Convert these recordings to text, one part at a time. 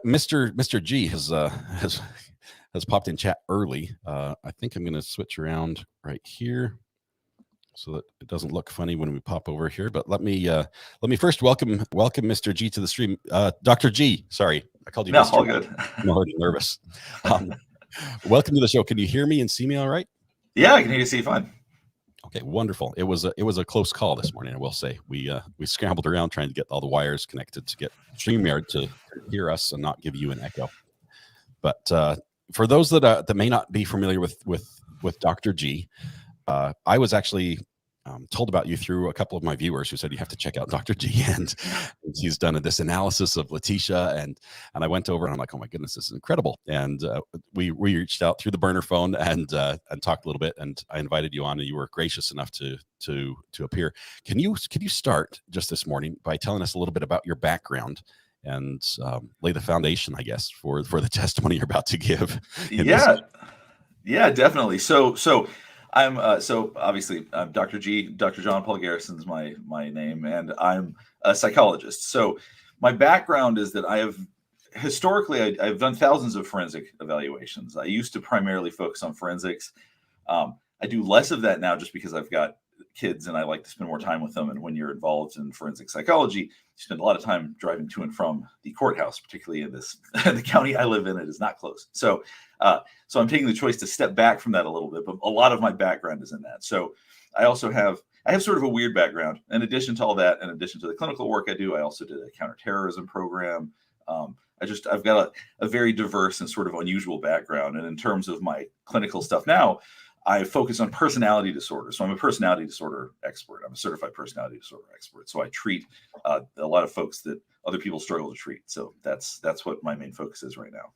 Mr. G has popped in chat early. I think I'm going to switch around right here so that it doesn't look funny when we pop over here. But let me first welcome Mr. G to the stream. Dr. G, sorry, I called you No, Mr. all good. I'm already nervous. Welcome to the show. Can you hear me and see me all right? Yeah, I can hear you, see you fine. Okay, wonderful. It was a close call this morning, I will say. We scrambled around trying to get all the wires connected to get StreamYard to hear us and not give you an echo. But for those that may not be familiar with Dr. G, I was actually told about you through a couple of my viewers who said you have to check out Dr. G, and he's done this analysis of Letecia, and I went over and I'm like, oh my goodness, this is incredible. And we reached out through the burner phone and talked a little bit, and I invited you on, and you were gracious enough to appear. Can you start just this morning by telling us a little bit about your background and lay the foundation, I guess, for the testimony you're about to give? Yeah, definitely. So I'm so obviously I'm Dr. G. Dr. John Paul Garrison's my name, and I'm a psychologist. So my background is that historically I've done thousands of forensic evaluations. I used to primarily focus on forensics. I do less of that now just because I've got kids and I like to spend more time with them. And when you're involved in forensic psychology, you spend a lot of time driving to and from the courthouse, particularly in the county I live in. It is not close. So I'm taking the choice to step back from that a little bit, but a lot of my background is in that. So I have sort of a weird background. In addition to all that, in addition to the clinical work I do, I also did a counterterrorism program. I've got a very diverse and sort of unusual background. And in terms of my clinical stuff now, I focus on personality disorder. So I'm a personality disorder expert. I'm a certified personality disorder expert. So I treat a lot of folks that other people struggle to treat. So that's what my main focus is right now.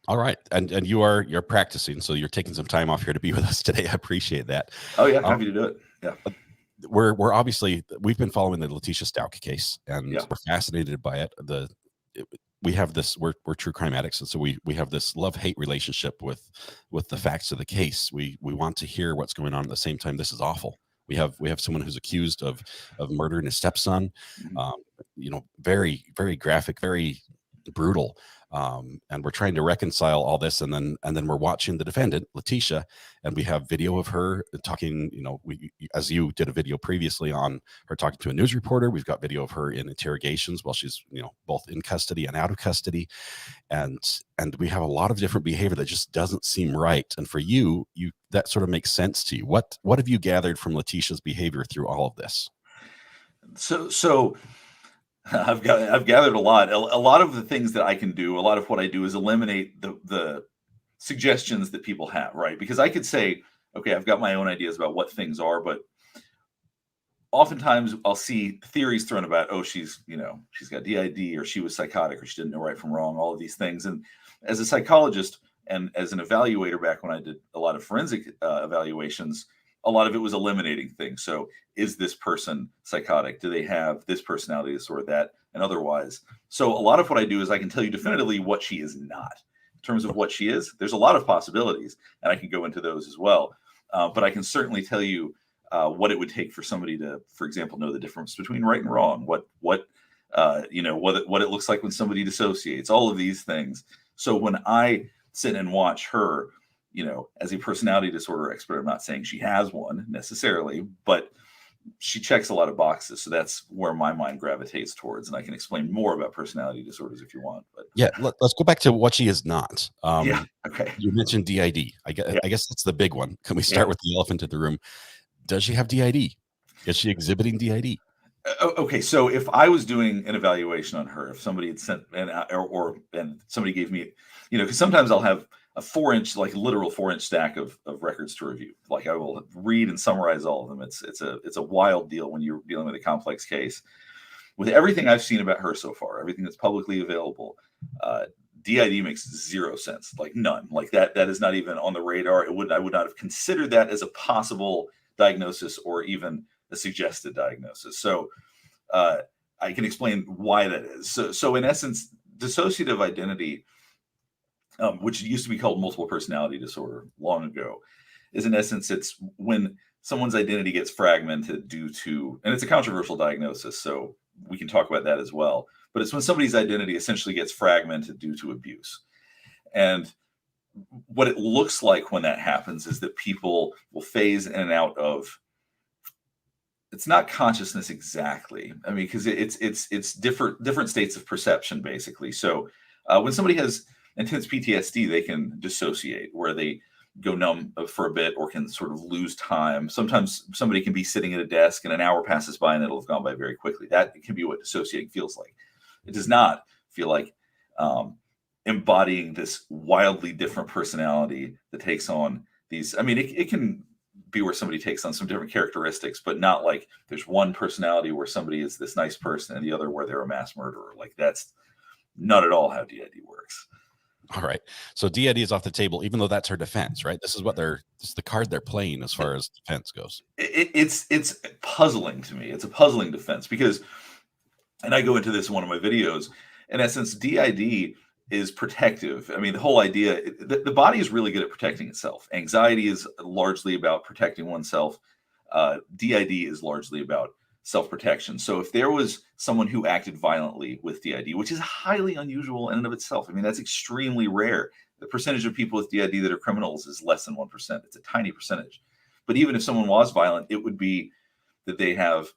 All right. And you're practicing, so you're taking some time off here to be with us today. I appreciate that. Oh yeah, happy to do it. Yeah. We're obviously, we've been following the Letecia Stauch case, and we're fascinated by it. We have this, we're true crime addicts, and so we have this love-hate relationship with the facts of the case. We want to hear what's going on. At the same time, this is awful. We have someone who's accused of murdering his stepson. Very, very graphic, very brutal. And we're trying to reconcile all this, and then we're watching the defendant, Letecia, and we have video of her talking. As you did a video previously on her talking to a news reporter, we've got video of her in interrogations while she's both in custody and out of custody, and we have a lot of different behavior that just doesn't seem right. And for you that sort of makes sense to you. What have you gathered from Letecia's behavior through all of this? So I've gathered a lot. A lot of the things that I can do, a lot of what I do is eliminate the suggestions that people have, right? Because I could say, okay, I've got my own ideas about what things are, but oftentimes I'll see theories thrown about, oh, she's got DID, or she was psychotic, or she didn't know right from wrong, all of these things. And as a psychologist and as an evaluator back when I did a lot of forensic evaluations, a lot of it was eliminating things. So is this person psychotic? Do they have this personality disorder, that, and otherwise? So a lot of what I do is I can tell you definitively what she is not. In terms of what she is, there's a lot of possibilities, and I can go into those as well. But I can certainly tell you what it would take for somebody to, for example, know the difference between right and wrong, what it looks like when somebody dissociates, all of these things. So when I sit and watch her, as a personality disorder expert, I'm not saying she has one necessarily, but she checks a lot of boxes. So that's where my mind gravitates towards. And I can explain more about personality disorders if you want. But yeah, let's go back to what she is not. Okay. You mentioned DID. I guess that's the big one. Can we start with the elephant in the room? Does she have DID? Is she exhibiting DID? Okay, so if I was doing an evaluation on her, if somebody had sent and somebody gave me, because sometimes I'll have a 4-inch, like literal 4-inch stack of records to review. Like I will read and summarize all of them. It's a wild deal when you're dealing with a complex case. With everything I've seen about her so far, everything that's publicly available, DID makes zero sense, like none. Like that is not even on the radar. I would not have considered that as a possible diagnosis or even a suggested diagnosis. So I can explain why that is. So in essence, dissociative identity, which used to be called multiple personality disorder long ago, is in essence, it's when someone's identity gets fragmented due to, and it's a controversial diagnosis, so we can talk about that as well. but it's when somebody's identity essentially gets fragmented due to abuse. And what it looks like when that happens is that people will phase in and out of, it's not consciousness exactly. I mean, because it's different states of perception, basically. So when somebody has intense PTSD, they can dissociate, where they go numb for a bit or can sort of lose time. Sometimes somebody can be sitting at a desk and an hour passes by and it'll have gone by very quickly. That can be what dissociating feels like. It does not feel like embodying this wildly different personality that takes on these. I mean, it can be where somebody takes on some different characteristics, but not like there's one personality where somebody is this nice person and the other where they're a mass murderer. Like, that's not at all how DID works. All right. So DID is off the table, even though that's her defense, right? This is the card they're playing as far as defense goes. It's puzzling to me. It's a puzzling defense because, and I go into this in one of my videos, in essence, DID is protective. I mean, the whole idea, the body is really good at protecting itself. Anxiety is largely about protecting oneself. DID is largely about self-protection. So if there was someone who acted violently with DID, which is highly unusual in and of itself, I mean, that's extremely rare. The percentage of people with DID that are criminals is less than 1%. It's a tiny percentage. But even if someone was violent, it would be that they have,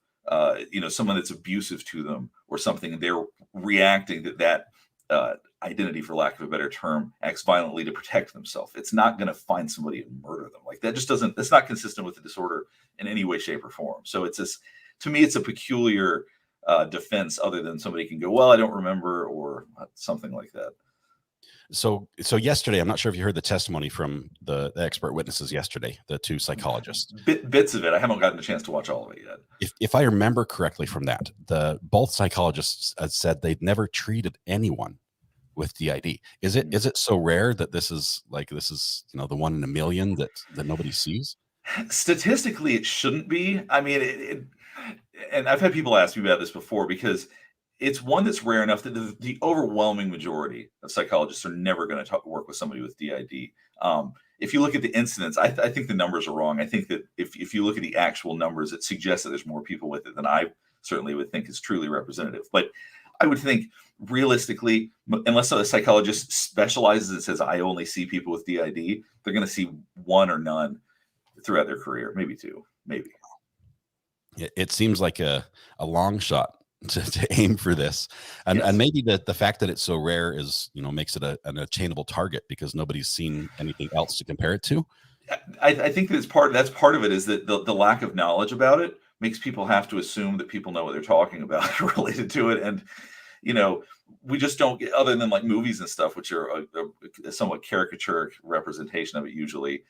someone that's abusive to them or something, and they're reacting that identity, for lack of a better term, acts violently to protect themselves. It's not going to find somebody and murder them. Like, that just doesn't, that's not consistent with the disorder in any way, shape, or form. So it's this, to me, it's a peculiar defense, other than somebody can go, well, I don't remember, or something like that. So yesterday, I'm not sure if you heard the testimony from the expert witnesses yesterday, the two psychologists. Bits of it. I haven't gotten a chance to watch all of it yet. If I remember correctly from that, both psychologists said they'd never treated anyone with DID. Is it so rare that this is the one in a million that nobody sees? Statistically, it shouldn't be. I mean, and I've had people ask me about this before, because it's one that's rare enough that the overwhelming majority of psychologists are never going to work with somebody with DID. If you look at the incidence, I think the numbers are wrong. I think that if you look at the actual numbers, it suggests that there's more people with it than I certainly would think is truly representative. But I would think, realistically, unless a psychologist specializes and says, I only see people with DID, they're going to see one or none throughout their career, maybe two, maybe. It seems like a long shot to aim for this, and Yes. and maybe the fact that it's so rare is makes it an attainable target because nobody's seen anything else to compare it to. I think that's part of it, is that the lack of knowledge about it makes people have to assume that people know what they're talking about related to it. And we just don't get, other than like movies and stuff, which are a somewhat caricature representation of it usually.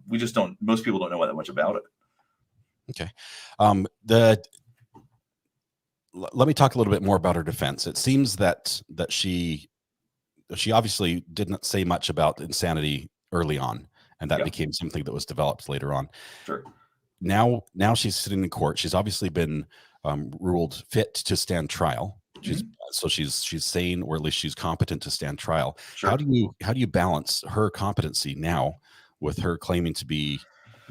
We just don't, most people don't know that much about it. Okay. Let me talk a little bit more about her defense. It seems that she obviously didn't say much about insanity early on, and that became something that was developed later on. Sure. Now she's sitting in court. She's obviously been ruled fit to stand trial. She's sane, or at least she's competent to stand trial. Sure. How do you balance her competency now with her claiming to be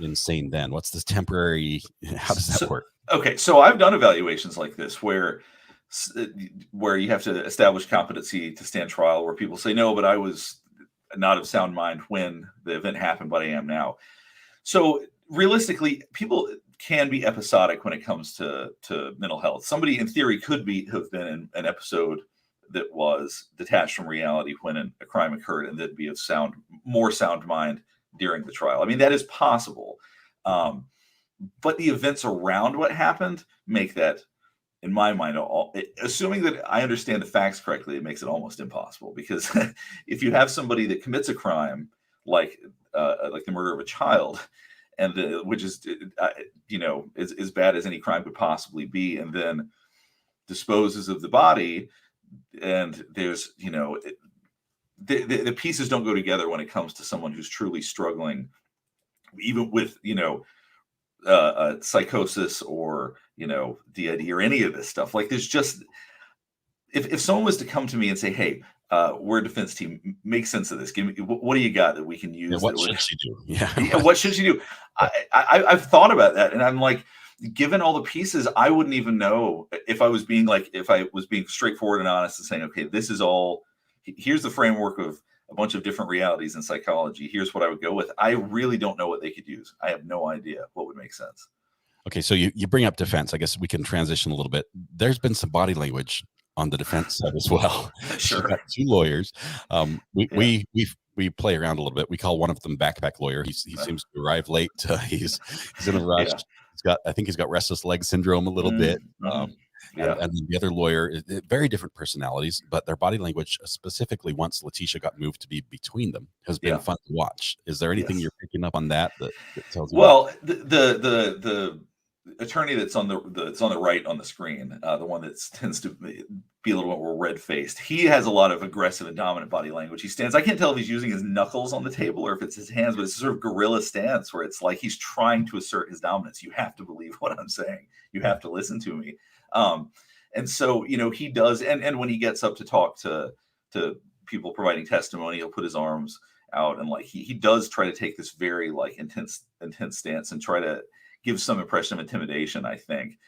insane then? What's this temporary, how does that work? Okay, so I've done evaluations like this where you have to establish competency to stand trial, where people say, no, but I was not of sound mind when the event happened, but I am now. So realistically, people can be episodic when it comes to mental health. Somebody in theory could have been in an episode that was detached from reality when a crime occurred, and then be of more sound mind during the trial. I mean, that is possible. But the events around what happened make that, in my mind, assuming that I understand the facts correctly, it makes it almost impossible. Because if you have somebody that commits a crime like the murder of a child, and which is as bad as any crime could possibly be, and then disposes of the body, and there's the pieces don't go together when it comes to someone who's truly struggling, even with psychosis or DID or any of this stuff. Like, there's just, if someone was to come to me and say, hey, we're a defense team, make sense of this, give me, what do you got that we can use? What should she do? What should she do? I've thought about that, and I'm like, given all the pieces, I wouldn't even know if I was being straightforward and honest and saying, okay, this is all, here's the framework of a bunch of different realities in psychology. Here's what I would go with. I really don't know what they could use. I have no idea what would make sense. Okay, so you bring up defense. I guess we can transition a little bit. There's been some body language on the defense side as well. Sure. You've got two lawyers. We play around a little bit. We call one of them backpack lawyer. He seems to arrive late. He's in a rush. I think he's got restless leg syndrome a little bit. And then the other lawyer, very different personalities, but their body language, specifically once Letecia got moved to be between them, has been fun to watch. Is there anything you're picking up on that tells you? Well, the attorney that's on the right on the screen, the one that tends to be a little bit more red-faced, he has a lot of aggressive and dominant body language. He stands, I can't tell if he's using his knuckles on the table or if it's his hands, but it's a sort of gorilla stance where it's like he's trying to assert his dominance. You have to believe what I'm saying. You have to listen to me. And so, he does, and when he gets up to talk to people providing testimony, he'll put his arms out and he does try to take this very intense stance and try to give some impression of intimidation, I think.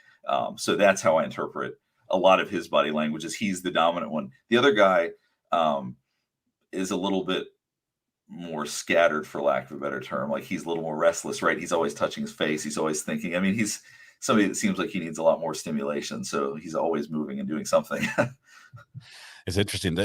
So that's how I interpret a lot of his body language, is he's the dominant one. The other guy is a little bit more scattered, for lack of a better term. He's a little more restless, right? He's always touching his face. He's always thinking. I mean, he's somebody that seems like he needs a lot more stimulation. So he's always moving and doing something. It's interesting.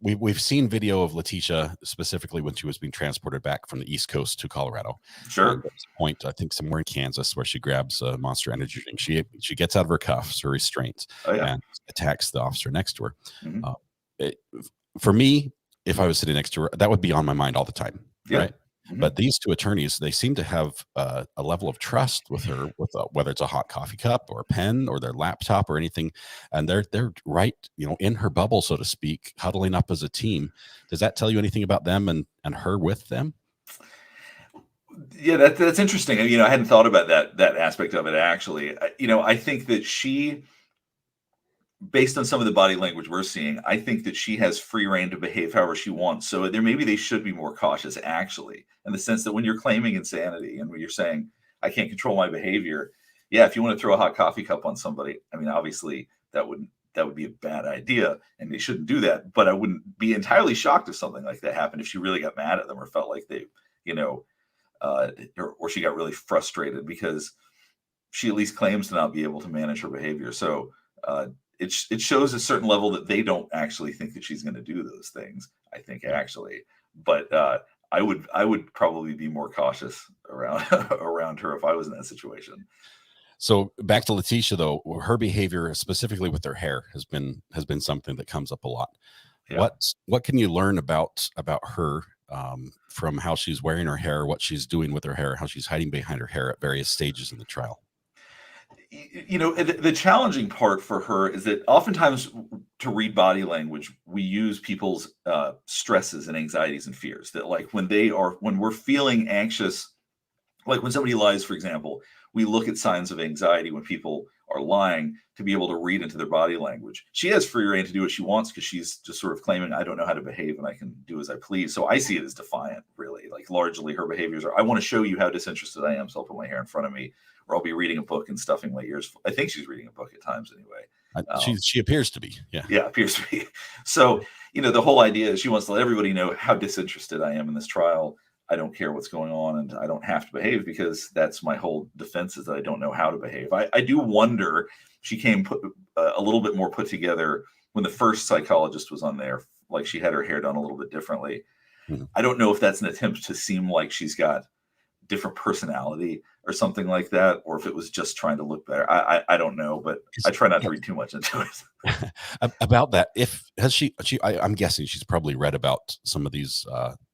We've seen video of Letecia specifically when she was being transported back from the East Coast to Colorado. Sure. There's a point, I think somewhere in Kansas, where she grabs a Monster Energy drink. She gets out of her cuffs, her restraints, and attacks the officer next to her. Mm-hmm. For me, if I was sitting next to her, that would be on my mind all the time, right? Mm-hmm. But these two attorneys, they seem to have a level of trust with her, with whether it's a hot coffee cup or a pen or their laptop or anything, and they're right, in her bubble, so to speak, huddling up as a team. Does that tell you anything about them and her with them? Yeah, that's interesting. I hadn't thought about that aspect of it, actually. I think that she, based on some of the body language we're seeing, I think that she has free reign to behave however she wants. So maybe they should be more cautious, actually, in the sense that when you're claiming insanity and when you're saying, I can't control my behavior, if you want to throw a hot coffee cup on somebody, obviously that would be a bad idea and they shouldn't do that. But I wouldn't be entirely shocked if something like that happened, if she really got mad at them or felt like they, or she got really frustrated, because she at least claims to not be able to manage her behavior. So, it shows a certain level that they don't actually think that she's going to do those things, I think, actually. But I would probably be more cautious around her if I was in that situation. So back to Letecia, though, her behavior, specifically with her hair, has been something that comes up a lot. Yeah. What can you learn about her from how she's wearing her hair, what she's doing with her hair, how she's hiding behind her hair at various stages in the trial? The challenging part for her is that oftentimes, to read body language, we use people's stresses and anxieties and fears. That when we're feeling anxious, like when somebody lies, for example, we look at signs of anxiety when people are lying to be able to read into their body language. She has free reign to do what she wants because she's just sort of claiming, I don't know how to behave and I can do as I please. So I see it as defiant, really. Largely her behaviors are, I want to show you how disinterested I am, so I'll put my hair in front of me, or I'll be reading a book and stuffing my ears. I think she's reading a book at times anyway. She appears to be. Yeah, appears to be. So, the whole idea is she wants to let everybody know how disinterested I am in this trial. I don't care what's going on and I don't have to behave, because that's my whole defense, is that I don't know how to behave. I do wonder, she came a little bit more put together when the first psychologist was on there. She had her hair done a little bit differently. Mm-hmm. I don't know if that's an attempt to seem like she's got different personality or something like that, or if it was just trying to look better. I don't know, but I try not to read too much into it. About that, I'm guessing she's probably read about some of these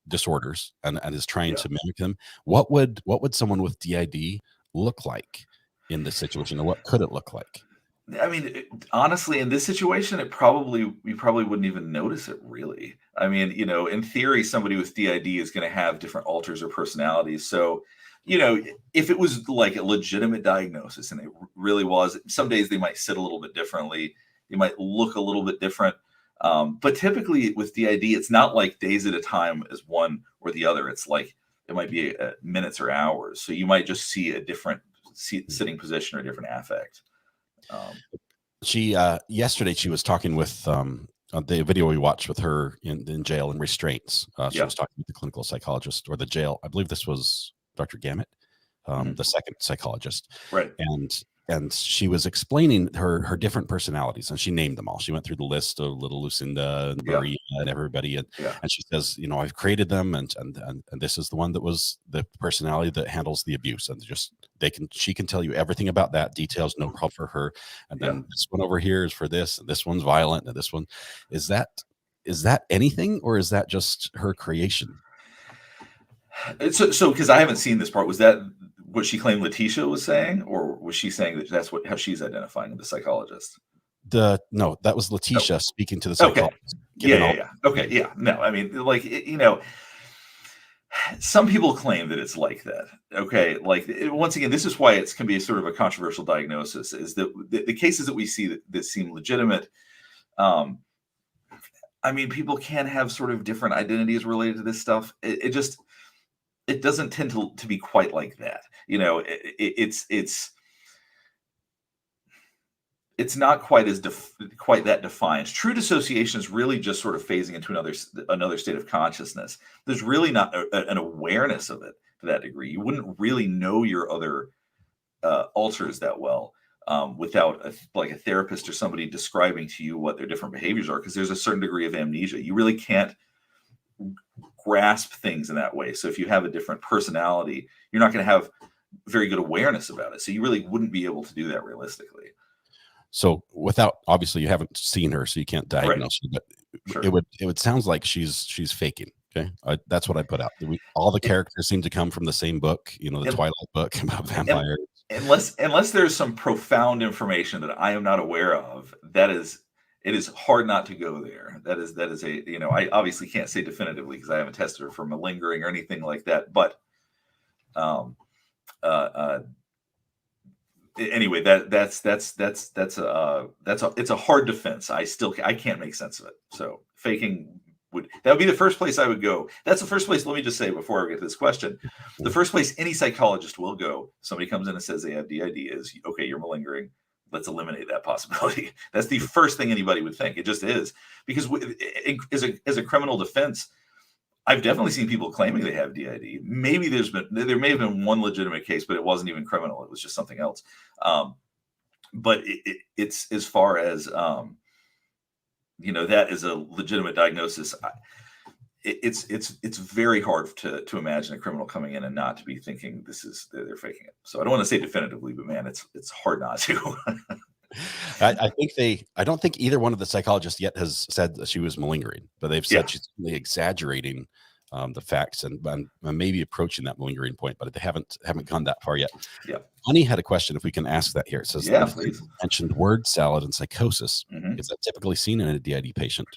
disorders and is trying to mimic them. What would someone with DID look like in this situation, or what could it look like? Honestly, in this situation, you probably wouldn't even notice it, really. In theory, somebody with DID is going to have different alters or personalities. So, if it was like a legitimate diagnosis, and it really was, some days they might sit a little bit differently. They might look a little bit different. But typically with DID, it's not like days at a time as one or the other. It's like, it might be minutes or hours. So you might just see a different sitting position or a different affect. She yesterday she was talking with on the video we watched with her in jail and restraints. She was talking with the clinical psychologist or the jail. I believe this was Dr. Gamet, the second psychologist, right? And she was explaining her different personalities, and she named them all. She went through the list of little Lucinda and Maria and everybody, and she says, I've created them, and this is the one that was the personality that handles the abuse, and she can tell you everything about that, details, no problem for her. And then this one over here is for this, and this one's violent, and this one is that anything, or is that just her creation? So because I haven't seen this part, was that what she claimed Letecia was saying, or was she saying that that's how she's identifying the psychologist? No, that was Letecia speaking to the psychologist. Okay. Okay. Yeah. No, I mean, like, some people claim that it's like that. Okay. Like, once again, this is why it can be a sort of a controversial diagnosis, is that the cases that we see that seem legitimate, I mean, people can have sort of different identities related to this stuff. It doesn't tend to be quite like that. It's not quite that defined. True dissociation is really just sort of phasing into another state of consciousness. There's really not an awareness of it to that degree. You wouldn't really know your other alters that well without a therapist or somebody describing to you what their different behaviors are, because there's a certain degree of amnesia. You really can't grasp things in that way. So if you have a different personality, you're not going to have very good awareness about it. So you really wouldn't be able to do that realistically. So obviously you haven't seen her, so you can't diagnose her, but sure. it would sound like she's faking. Okay. That's what I put out. All the characters seem to come from the same book, the Twilight book about vampires. Unless there's some profound information that I am not aware of, it is hard not to go there. That is I obviously can't say definitively because I haven't tested her for malingering or anything like that. But anyway, it's a hard defense. I can't make sense of it. So faking that would be the first place I would go. That's the first place. Let me just say before I get to this question, the first place any psychologist will go, somebody comes in and says they have DID, is, okay, you're malingering. Let's eliminate that possibility. That's the first thing anybody would think. It just is, because as a criminal defense, I've definitely seen people claiming they have DID. Maybe there may have been one legitimate case, but it wasn't even criminal. It was just something else. But it's as far as that is a legitimate diagnosis. It's very hard to imagine a criminal coming in and not to be thinking they're faking it. So I don't want to say definitively, but man, it's hard not to. I don't think either one of the psychologists yet has said that she was malingering, but they've said she's really exaggerating the facts and maybe approaching that malingering point, but they haven't gone that far yet. Yeah. Honey had a question, if we can ask that here. It says, please. Mentioned word salad and psychosis. Is that typically seen in a DID patient?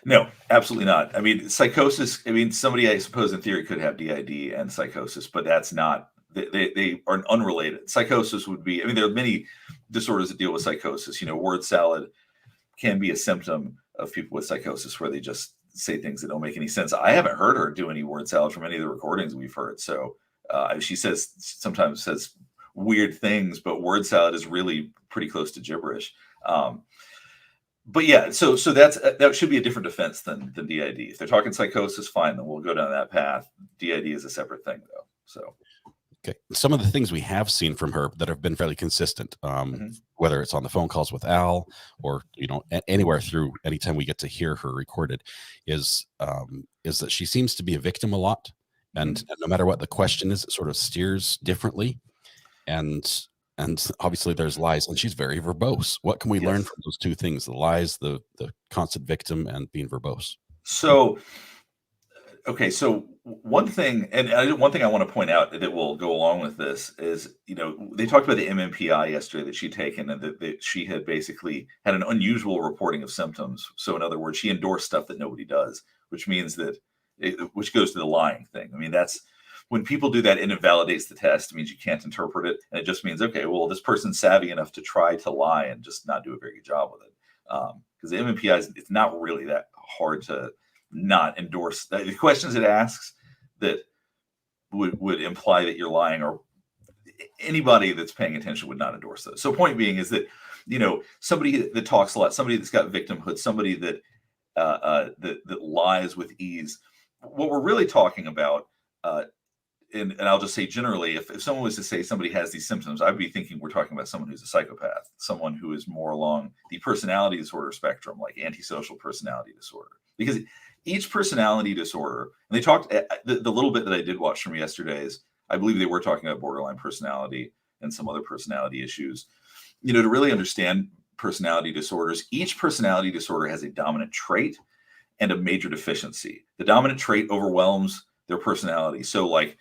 No, absolutely not. I mean, psychosis, somebody, I suppose, in theory could have DID and psychosis, but that's not, they are unrelated. Psychosis would be, there are many disorders that deal with psychosis. Word salad can be a symptom of people with psychosis where they just say things that don't make any sense. I haven't heard her do any word salad from any of the recordings we've heard. So she sometimes says weird things, but word salad is really pretty close to gibberish. But yeah, so that should be a different defense than DID. If they're talking psychosis, fine, then we'll go down that path. DID is a separate thing, though. So, okay, some of the things we have seen from her that have been fairly consistent, whether it's on the phone calls with Al or anywhere through, anytime we get to hear her recorded, is that she seems to be a victim a lot, and no matter what the question is, it sort of steers differently, and obviously there's lies, and she's very verbose. What can we learn from those two things, the lies, the constant victim, and being verbose? So one thing I want to point out that will go along with this is, they talked about the MMPI yesterday that she'd taken, and that she had basically had an unusual reporting of symptoms. So in other words, she endorsed stuff that nobody does, which means that which goes to the lying thing. That's when people do that, and it validates the test. It means you can't interpret it, and it just means, okay, well, this person's savvy enough to try to lie and just not do a very good job with it. Because the MMPI it's not really that hard to not endorse. The questions it asks that would imply that you're lying are anybody that's paying attention would not endorse those. So point being is that, somebody that talks a lot, somebody that's got victimhood, somebody that lies with ease. What we're really talking about, and I'll just say generally, if someone was to say somebody has these symptoms, I'd be thinking we're talking about someone who's a psychopath, someone who is more along the personality disorder spectrum, like antisocial personality disorder. Because each personality disorder, and they talked, the little bit that I did watch from yesterday's, I believe they were talking about borderline personality and some other personality issues. To really understand personality disorders, each personality disorder has a dominant trait and a major deficiency. The dominant trait overwhelms their personality. So, like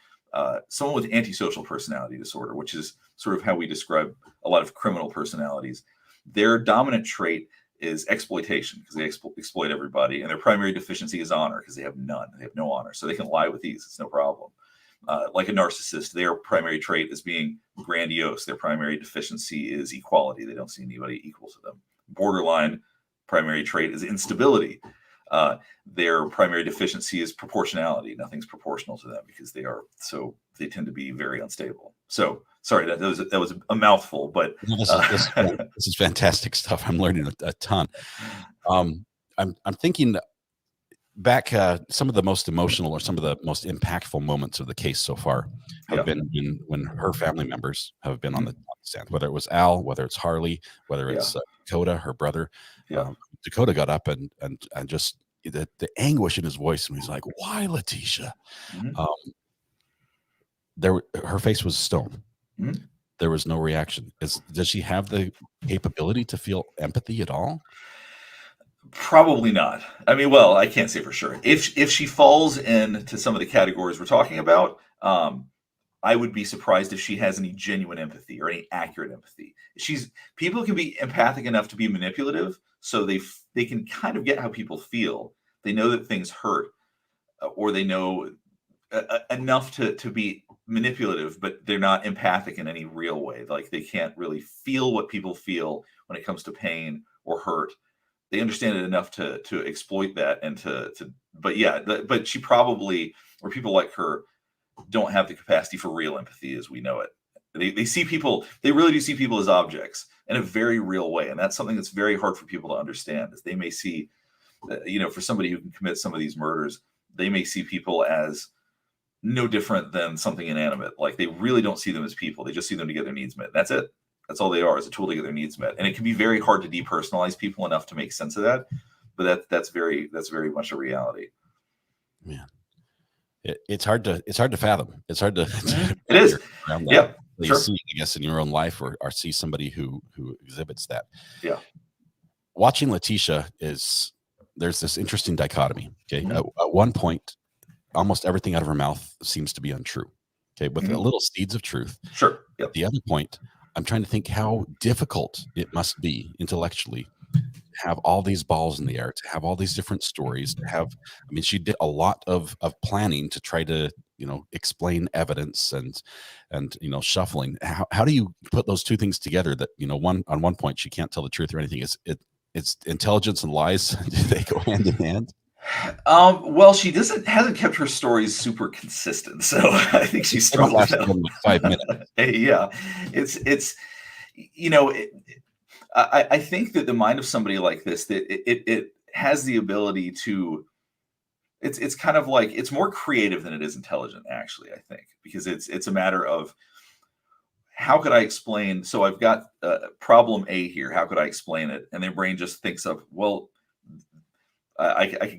someone with antisocial personality disorder, which is sort of how we describe a lot of criminal personalities, their dominant trait is exploitation, because they exploit everybody, and their primary deficiency is honor, because they have none. They have no honor, so they can lie with ease. It's no problem. Like a narcissist, their primary trait is being grandiose. Their primary deficiency is equality. They don't see anybody equal to them. Borderline primary trait is instability. Their primary deficiency is proportionality. Nothing's proportional to them because they tend to be very unstable. So sorry, that was a mouthful, but this is fantastic stuff. I'm learning a ton. I'm thinking back, some of the most emotional or some of the most impactful moments of the case so far have been when her family members have been on the stand, whether it was Al, whether it's Harley, whether it's Dakota, her brother. Dakota got up and just the anguish in his voice, and he's like, "Why, Letecia?" Her face was stone. There was no reaction. Does she have the capability to feel empathy at all? Probably not. I mean, well, I can't say for sure. If she falls into some of the categories we're talking about, I would be surprised if she has any genuine empathy or any accurate empathy. People can be empathic enough to be manipulative, so they can kind of get how people feel. They know that things hurt, or they know enough to be manipulative, but they're not empathic in any real way. Like, they can't really feel what people feel when it comes to pain or hurt. They understand it enough to exploit that and but she probably, or people like her, don't have the capacity for real empathy as we know it. They see people, they really do see people as objects in a very real way, and that's something that's very hard for people to understand. Is they may see, for somebody who can commit some of these murders, they may see people as no different than something inanimate. Like, they really don't see them as people. They just see them to get their needs met. That's it. That's all they are, is a tool to get their needs met. And it can be very hard to depersonalize people enough to make sense of that. But that's very much a reality. Man, it's hard to fathom. It's hard to. It is. Yeah. You see, I guess, in your own life, or see somebody who exhibits that. Yeah. Watching Letecia there's this interesting dichotomy. Okay. At one point, almost everything out of her mouth seems to be untrue. Okay. With a little seeds of truth. Sure. Yep. At the other point, I'm trying to think how difficult it must be intellectually to have all these balls in the air, to have all these different stories, she did a lot of planning to try to, explain evidence and shuffling. How do you put those two things together that, on one point she can't tell the truth or anything? It's intelligence and lies. Do they go hand in hand? Well, she hasn't kept her stories super consistent, so I think she's struggled. Last 5 minutes. Yeah, it's I think that the mind of somebody like this, that it has the ability to. It's kind of like, it's more creative than it is intelligent, actually. I think, because it's a matter of, how could I explain? So I've got problem A here. How could I explain it? And their brain just thinks of, well, I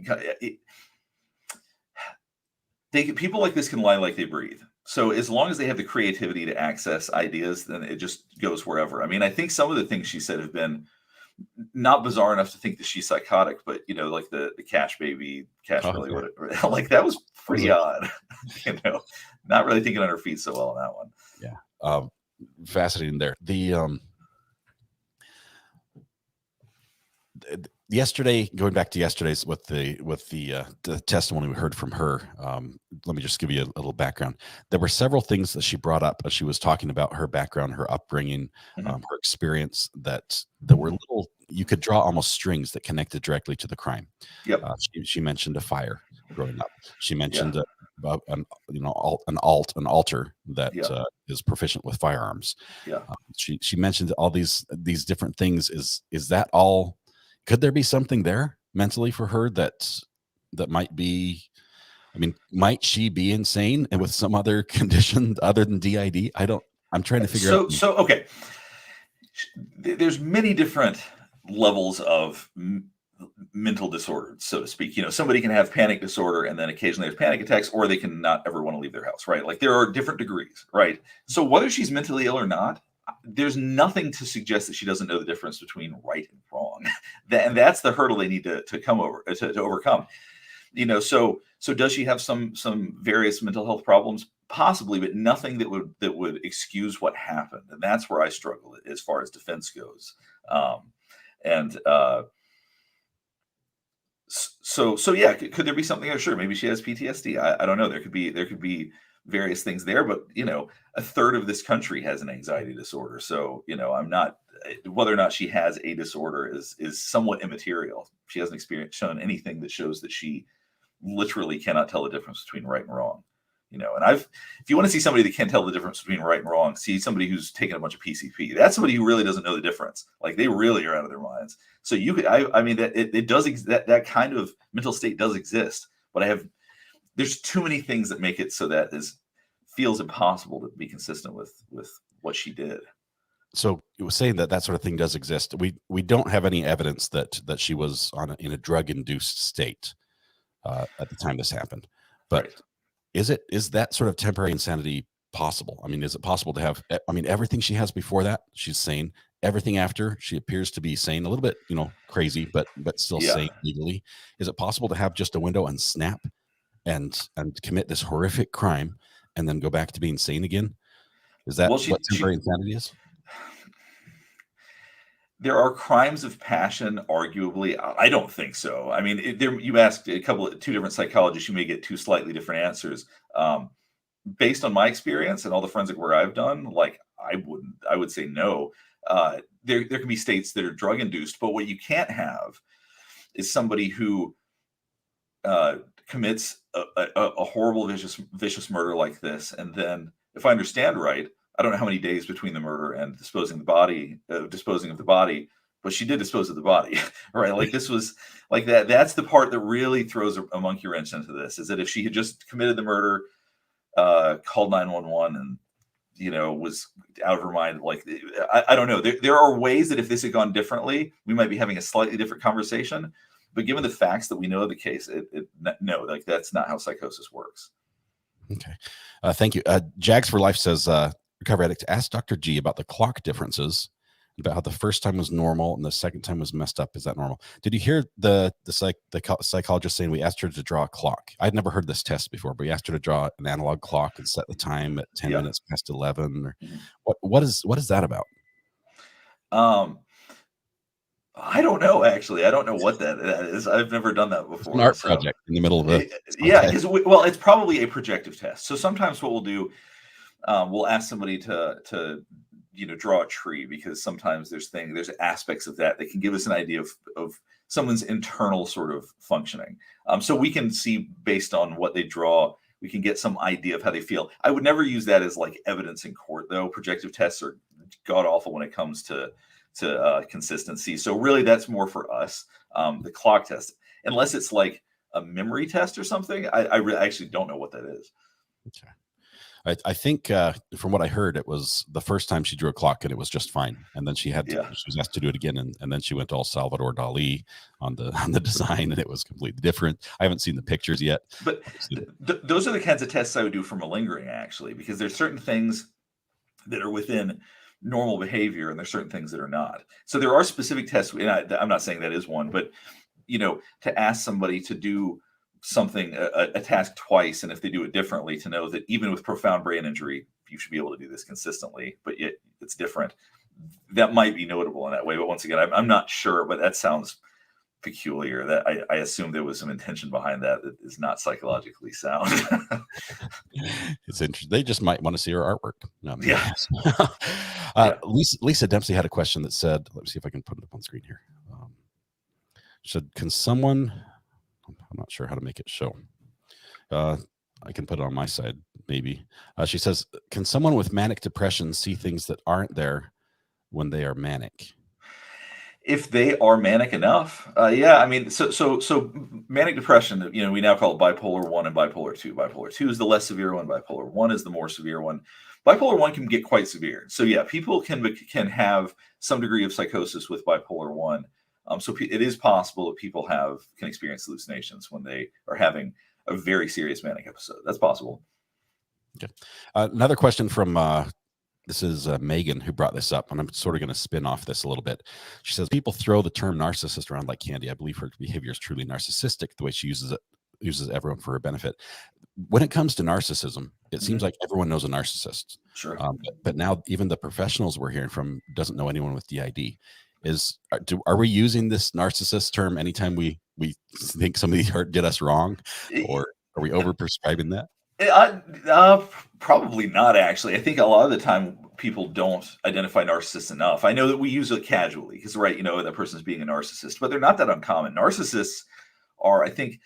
can. People like this can lie like they breathe. So as long as they have the creativity to access ideas, then it just goes wherever. I mean, I think some of the things she said have been not bizarre enough to think that she's psychotic, but like the cash baby, really, whatever, like, that was pretty odd. Not really thinking on her feet so well on that one. Yeah, fascinating there. Yesterday, going back to yesterday's with the testimony we heard from her, let me just give you a little background. There were several things that she brought up as she was talking about her background, her upbringing, her experience, that were little, you could draw almost strings that connected directly to the crime. Yep. She mentioned a fire growing up. She mentioned an altar that is proficient with firearms. Yeah. She mentioned all these different things. Is that all? Could there be something there mentally for her that might be? I mean, might she be insane and with some other condition other than DID? I'm trying to figure out. So okay, there's many different levels of mental disorder, so to speak. Somebody can have panic disorder and then occasionally have panic attacks, or they can not ever want to leave their house, right? Like there are different degrees, right? So whether she's mentally ill or not, there's nothing to suggest that she doesn't know the difference between right and wrong. And that's the hurdle they need to come over to overcome. So does she have some various mental health problems? Possibly, but nothing that would excuse what happened. And that's where I struggle as far as defense goes. And so yeah, could there be something there? Sure, maybe she has PTSD. I don't know. There could be various things there, but a third of this country has an anxiety disorder. So I'm not, whether or not she has a disorder is somewhat immaterial. She hasn't shown anything that shows that she literally cannot tell the difference between right and wrong. And if you want to see somebody that can't tell the difference between right and wrong, see somebody who's taken a bunch of PCP. That's somebody who really doesn't know the difference. Like they really are out of their minds. So you could, I mean, that it does, that kind of mental state does exist, but there's too many things that make it so that feels impossible to be consistent with what she did. So it was saying that sort of thing does exist. We don't have any evidence that she was in a drug induced state at the time this happened, but. Right. Is that sort of temporary insanity possible? I mean, is it possible to have, everything she has before that, she's sane. Everything after, she appears to be sane, a little bit, crazy, but still sane legally. Is it possible to have just a window and snap and commit this horrific crime and then go back to being sane again? Is that what temporary insanity is? There are crimes of passion, arguably. I don't think so. I mean, you asked two different psychologists, you may get two slightly different answers. Based on my experience and all the forensic work I've done, like I would say no. There can be states that are drug induced, but what you can't have is somebody who commits a horrible, vicious murder like this, and then, if I understand right, I don't know how many days between the murder and disposing of the body, but she did dispose of the body, right? Like this was like that. That's the part that really throws a monkey wrench into this, is that if she had just committed the murder, called 911 and, was out of her mind, like, I don't know. There are ways that if this had gone differently, we might be having a slightly different conversation, but given the facts that we know of the case, no, like that's not how psychosis works. Okay. Thank you. Jags for Life says, Recovery Addict, asked Dr. G about the clock differences, about how the first time was normal and the second time was messed up. Is that normal? Did you hear the psychologist saying we asked her to draw a clock? I'd never heard this test before, but we asked her to draw an analog clock and set the time at 10 minutes past 11. Or what is that about? I don't know, actually. I don't know what that is. I've never done that before. An art project in the middle of it. Yeah, because it's probably a projective test. So sometimes what we'll do, we'll ask somebody to draw a tree, because sometimes there's aspects of that can give us an idea of someone's internal sort of functioning. So we can see, based on what they draw, we can get some idea of how they feel. I would never use that as like evidence in court, though. Projective tests are god awful when it comes to consistency. So really that's more for us. The clock test, unless it's like a memory test or something, I actually don't know what that is. Okay. I think from what I heard, it was the first time she drew a clock and it was just fine, and then she was asked to do it again, and then she went all Salvador Dali on the design, and it was completely different. I haven't seen the pictures yet, but those are the kinds of tests I would do for malingering, actually, because there's certain things that are within normal behavior and there's certain things that are not. So there are specific tests, and I'm not saying that is one, but to ask somebody to do something, a task twice, and if they do it differently, to know that even with profound brain injury, you should be able to do this consistently, but yet it's different. That might be notable in that way, but once again, I'm not sure, but that sounds peculiar. That I assume there was some intention behind that is not psychologically sound. It's interesting. They just might want to see her artwork. Yeah. Lisa Dempsey had a question that said, let me see if I can put it up on screen here. Can someone, I'm not sure how to make it show. I can put it on my side. maybe. She says, can someone with manic depression see things that aren't there when they are manic? If they are manic enough, yeah. I mean, so manic depression. We now call it bipolar 1 and bipolar 2. Bipolar 2 is the less severe one. Bipolar 1 is the more severe one. Bipolar 1 can get quite severe. So yeah, people can have some degree of psychosis with bipolar 1. So it is possible that people can experience hallucinations when they are having a very serious manic episode. That's possible. Okay. Another question from this is Megan who brought this up, and I'm sort of going to spin off this a little bit. She says people throw the term narcissist around like candy. I believe her behavior is truly narcissistic. The way she uses everyone for her benefit. When it comes to narcissism, it seems like everyone knows a narcissist. Sure. But now even the professionals we're hearing from doesn't know anyone with DID. Are we using this narcissist term anytime we think somebody did us wrong, or are we over prescribing that? Probably not, actually. I think a lot of the time people don't identify narcissists enough. I know that we use it casually because, right, that person's being a narcissist, but they're not that uncommon. Narcissists are, I think,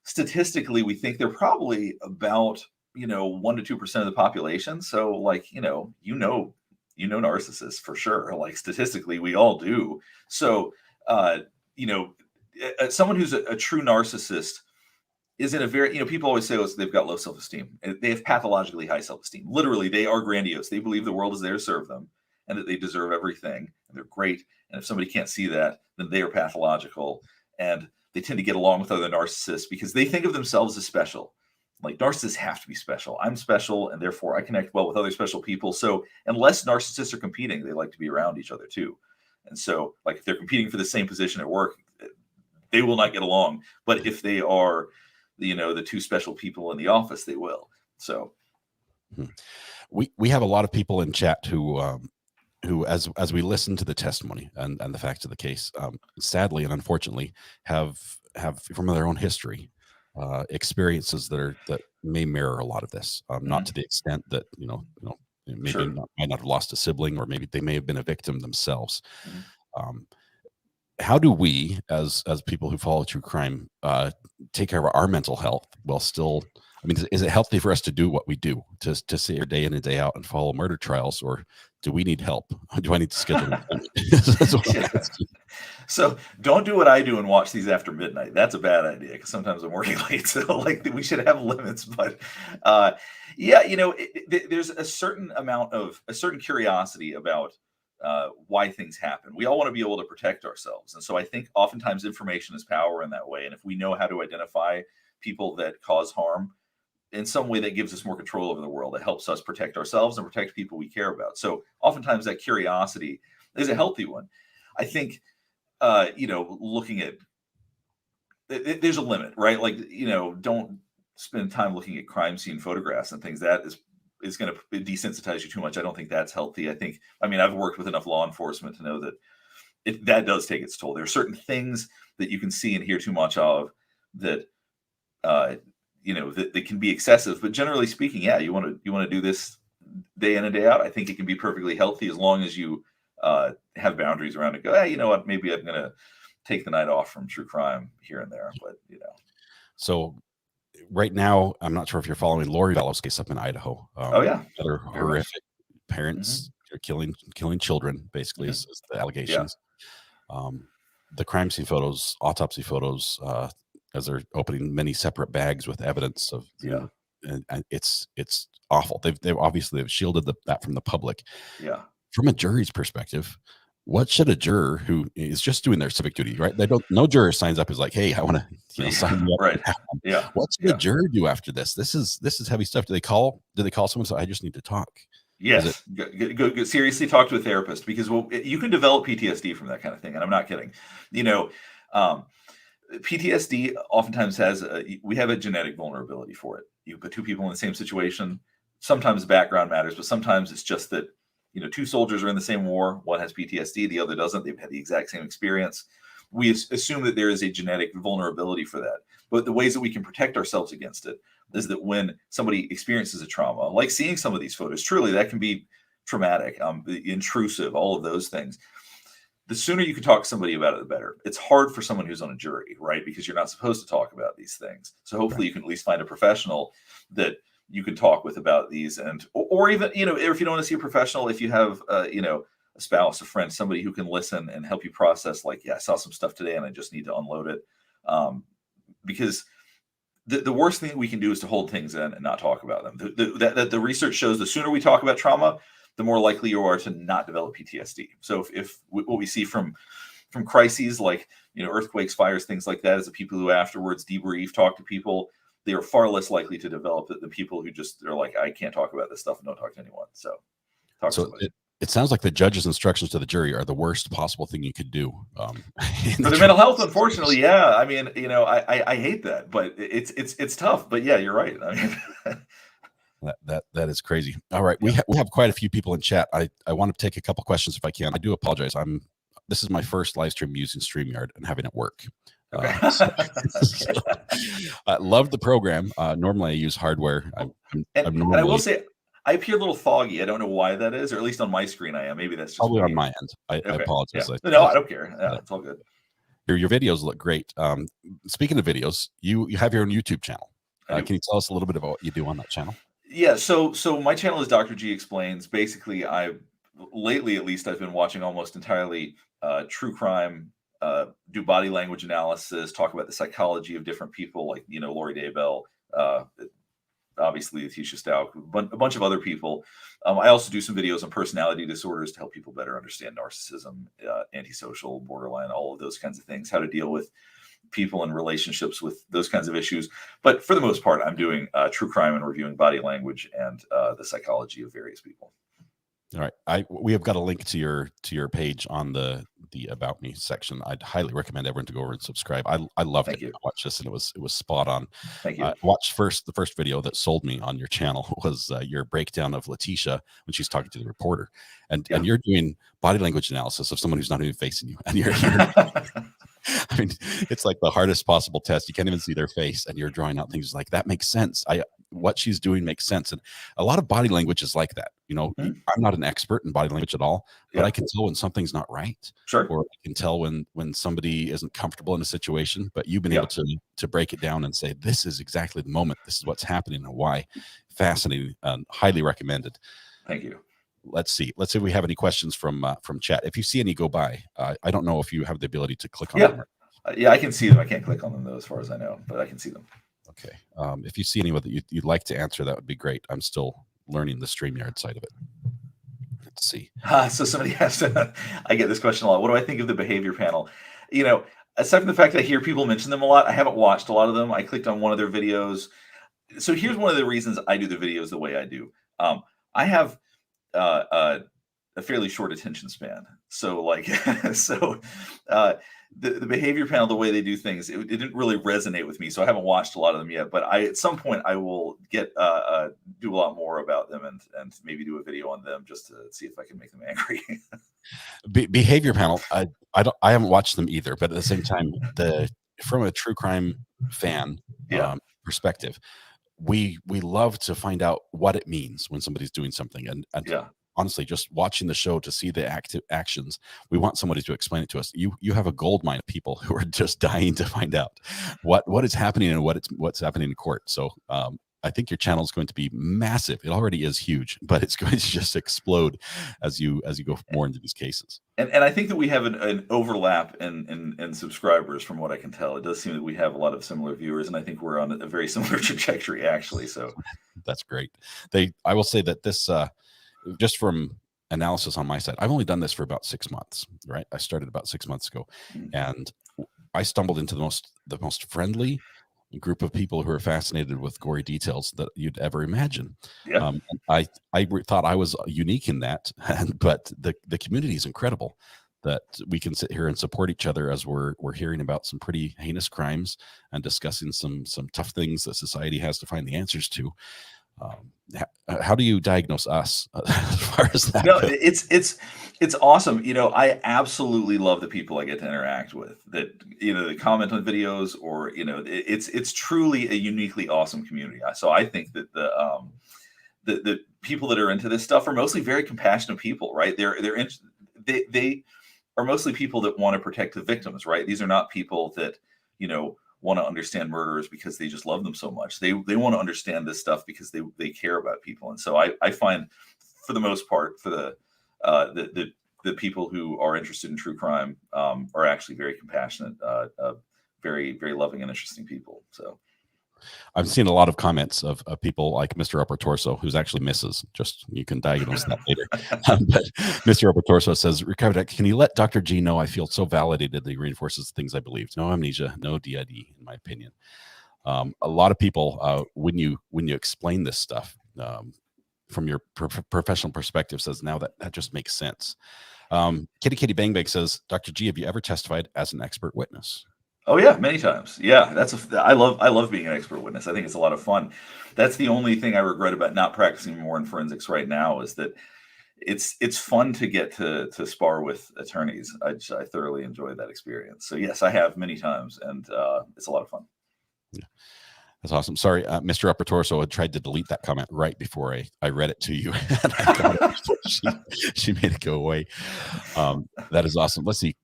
statistically, we think they're probably about 1 to 2% of the population. So, like, narcissists for sure. Like, statistically, we all do. So, someone who's a true narcissist is in a very, people always say, they've got low self-esteem. They have pathologically high self-esteem. Literally, they are grandiose. They believe the world is there to serve them and that they deserve everything and they're great. And if somebody can't see that, then they are pathological. And they tend to get along with other narcissists because they think of themselves as special. Like, narcissists have to be special. I'm special, and therefore I connect well with other special people. So unless narcissists are competing, they like to be around each other too. And so, like, if they're competing for the same position at work, they will not get along. But if they are the two special people in the office, they will. So we have a lot of people in chat who as we listen to the testimony and the facts of the case, sadly and unfortunately have from their own history experiences that may mirror a lot of this, not to the extent that maybe Sure. might not have lost a sibling, or maybe they may have been a victim themselves. How do we, as people who follow true crime, take care of our mental health while still? I mean, is it healthy for us to do what we do, to sit here day in and day out and follow murder trials, or do we need help? Do I need to schedule? So don't do what I do and watch these after midnight. That's a bad idea because sometimes I'm working late. So, like, we should have limits. But there's a certain curiosity about why things happen. We all want to be able to protect ourselves. And so I think oftentimes information is power in that way. And if we know how to identify people that cause harm in some way that gives us more control over the world, it helps us protect ourselves and protect people we care about. So oftentimes that curiosity is a healthy one. I think, looking at, there's a limit, right? Like, don't spend time looking at crime scene photographs and things. That is going to desensitize you too much. I don't think that's healthy. I've worked with enough law enforcement to know that that does take its toll. There are certain things that you can see and hear too much of that, that can be excessive. But generally speaking, yeah, you want to do this day in and day out. I think it can be perfectly healthy as long as you have boundaries around it. Go, hey, you know what? Maybe I'm going to take the night off from true crime here and there. But So right now, I'm not sure if you're following Lori Vallow's case up in Idaho. Oh yeah, other horrific parents are killing children. Basically, is the allegations. Yeah. The crime scene photos, autopsy photos, as they're opening many separate bags with evidence of and it's awful. They've obviously shielded that from the public. Yeah. From a jury's perspective, what should a juror who is just doing their civic duty, right? No juror signs up as like, hey, I want to sign you up. Right. Yeah. What should a juror do after this? This is heavy stuff. Do they call someone? So I just need to talk. Yes. Go seriously talk to a therapist, because you can develop PTSD from that kind of thing. And I'm not kidding. PTSD oftentimes we have a genetic vulnerability for it. You put two people in the same situation. Sometimes background matters, but sometimes it's just that, two soldiers are in the same war. One has PTSD, the other doesn't. They've had the exact same experience. We assume that there is a genetic vulnerability for that. But the ways that we can protect ourselves against it is that when somebody experiences a trauma, like seeing some of these photos, truly that can be traumatic, intrusive, all of those things. The sooner you can talk to somebody about it, the better. It's hard for someone who's on a jury, right? Because you're not supposed to talk about these things. So hopefully you can at least find a professional that you can talk with about these, and or even, you know, if you don't want to see a professional, if you have you know, a spouse, a friend, somebody who can listen and help you process, like, yeah, I saw some stuff today and I just need to unload it. Because the worst thing we can do is to hold things in and not talk about them. The research shows the sooner we talk about trauma, the more likely you are to not develop PTSD. So if what we see from crises like, you know, earthquakes, fires, things like that, is the people who afterwards debrief, talk to people, they are far less likely to develop it than people who just are like, I can't talk about this stuff and don't talk to anyone. So talk to somebody. It sounds like the judge's instructions to the jury are the worst possible thing you could do. For the mental health, unfortunately, yeah. I mean, you know, I hate that, but it's tough. But yeah, you're right. I mean, that is crazy. All right, we have quite a few people in chat. I want to take a couple questions if I can. I do apologize. This is my first live stream using StreamYard and having it work. okay. I love the program. Normally I use hardware. And I will say, I appear a little foggy. I don't know why that is, or at least on my screen I am. Maybe that's just probably me. on my end. I apologize. Yeah. No, I don't care. Yeah, it's all good. Your videos look great. Speaking of videos, you have your own YouTube channel. Can you tell us a little bit about what you do on that channel? Yeah, so my channel is Dr. G Explains. Basically, lately at least I've been watching almost entirely true crime, do body language analysis, talk about the psychology of different people, like, you know, Lori Daybell, obviously Letecia Stauch, a bunch of other people. I also do some videos on personality disorders to help people better understand narcissism, antisocial, borderline, all of those kinds of things, how to deal with people and relationships with those kinds of issues. But for the most part, I'm doing true crime and reviewing body language and the psychology of various people. All right, we have got a link to your page on the About Me section. I'd highly recommend everyone to go over and subscribe. I loved it. I watched this and it was spot on. Thank you. Watched the first video that sold me on your channel was your breakdown of Letecia when she's talking to the reporter, and you're doing body language analysis of someone who's not even facing you, and you're I mean, it's like the hardest possible test. You can't even see their face, and you're drawing out things like that makes sense. What she's doing makes sense, and a lot of body language is like that. You know, I'm not an expert in body language at all, but I can tell when something's not right. Sure. Or I can tell when somebody isn't comfortable in a situation. But you've been able to break it down and say, this is exactly the moment. This is what's happening and why. Fascinating and highly recommended. Thank you. Let's see if we have any questions from chat. If you see any go by, I don't know if you have the ability to click on them. Yeah, I can see them. I can't click on them though, as far as I know, but I can see them. Okay. If you see anyone that you'd like to answer, that would be great. I'm still learning the StreamYard side of it. Let's see. So somebody asked, I get this question a lot. What do I think of the behavior panel? You know, aside from the fact that I hear people mention them a lot, I haven't watched a lot of them. I clicked on one of their videos. So here's one of the reasons I do the videos the way I do. I have a fairly short attention span. So like, the behavior panel, the way they do things, it didn't really resonate with me. So I haven't watched a lot of them yet, but at some point I will do a lot more about them and maybe do a video on them just to see if I can make them angry. Behavior panel. I haven't watched them either, but at the same time, from a true crime fan perspective, we love to find out what it means when somebody's doing something, and honestly, just watching the show to see the actions, we want somebody to explain it to us. You have a gold mine of people who are just dying to find out what is happening and what's happening in court. So I think your channel is going to be massive. It already is huge, but it's going to just explode as you go more into these cases. And I think that we have an overlap in subscribers, from what I can tell. It does seem that we have a lot of similar viewers, and I think we're on a very similar trajectory, actually. So that's great. I will say that this. Just from analysis on my side, I've only done this for about 6 months, right? I started about 6 months ago, and I stumbled into the most friendly group of people who are fascinated with gory details that you'd ever imagine. Yeah. I thought I was unique in that, but the community is incredible. That we can sit here and support each other as we're hearing about some pretty heinous crimes and discussing some tough things that society has to find the answers to. How do you diagnose us as far as that goes? It's awesome. You know, I absolutely love the people I get to interact with, that, you know, that comment on videos, or, you know, it's truly a uniquely awesome community. So I think that the people that are into this stuff are mostly very compassionate people, right? They are mostly people that want to protect the victims, right? These are not people that, you know, want to understand murderers because they just love them so much. They want to understand this stuff because they care about people. And so I find, for the most part, for the people who are interested in true crime are actually very compassionate, very, very loving and interesting people. So I've seen a lot of comments of people like Mr. Upper Torso, who's actually Mrs. Just, you can diagnose that later. But Mr. Upper Torso says, Recovered, can you let Dr. G know I feel so validated that he reinforces the things I believed? No amnesia, no DID, in my opinion. A lot of people, when you explain this stuff from your professional perspective, says now that just makes sense. Kitty Bang Bang says, Dr. G, have you ever testified as an expert witness? Oh yeah, many times. Yeah, I love being an expert witness. I think it's a lot of fun. That's the only thing I regret about not practicing more in forensics right now, is that it's fun to get to spar with attorneys. I thoroughly enjoyed that experience. So yes, I have many times, and it's a lot of fun. Yeah. That's awesome. Sorry, Mr. Upper Torso had tried to delete that comment right before I read it to you. And I got it. She made it go away. That is awesome. Let's see.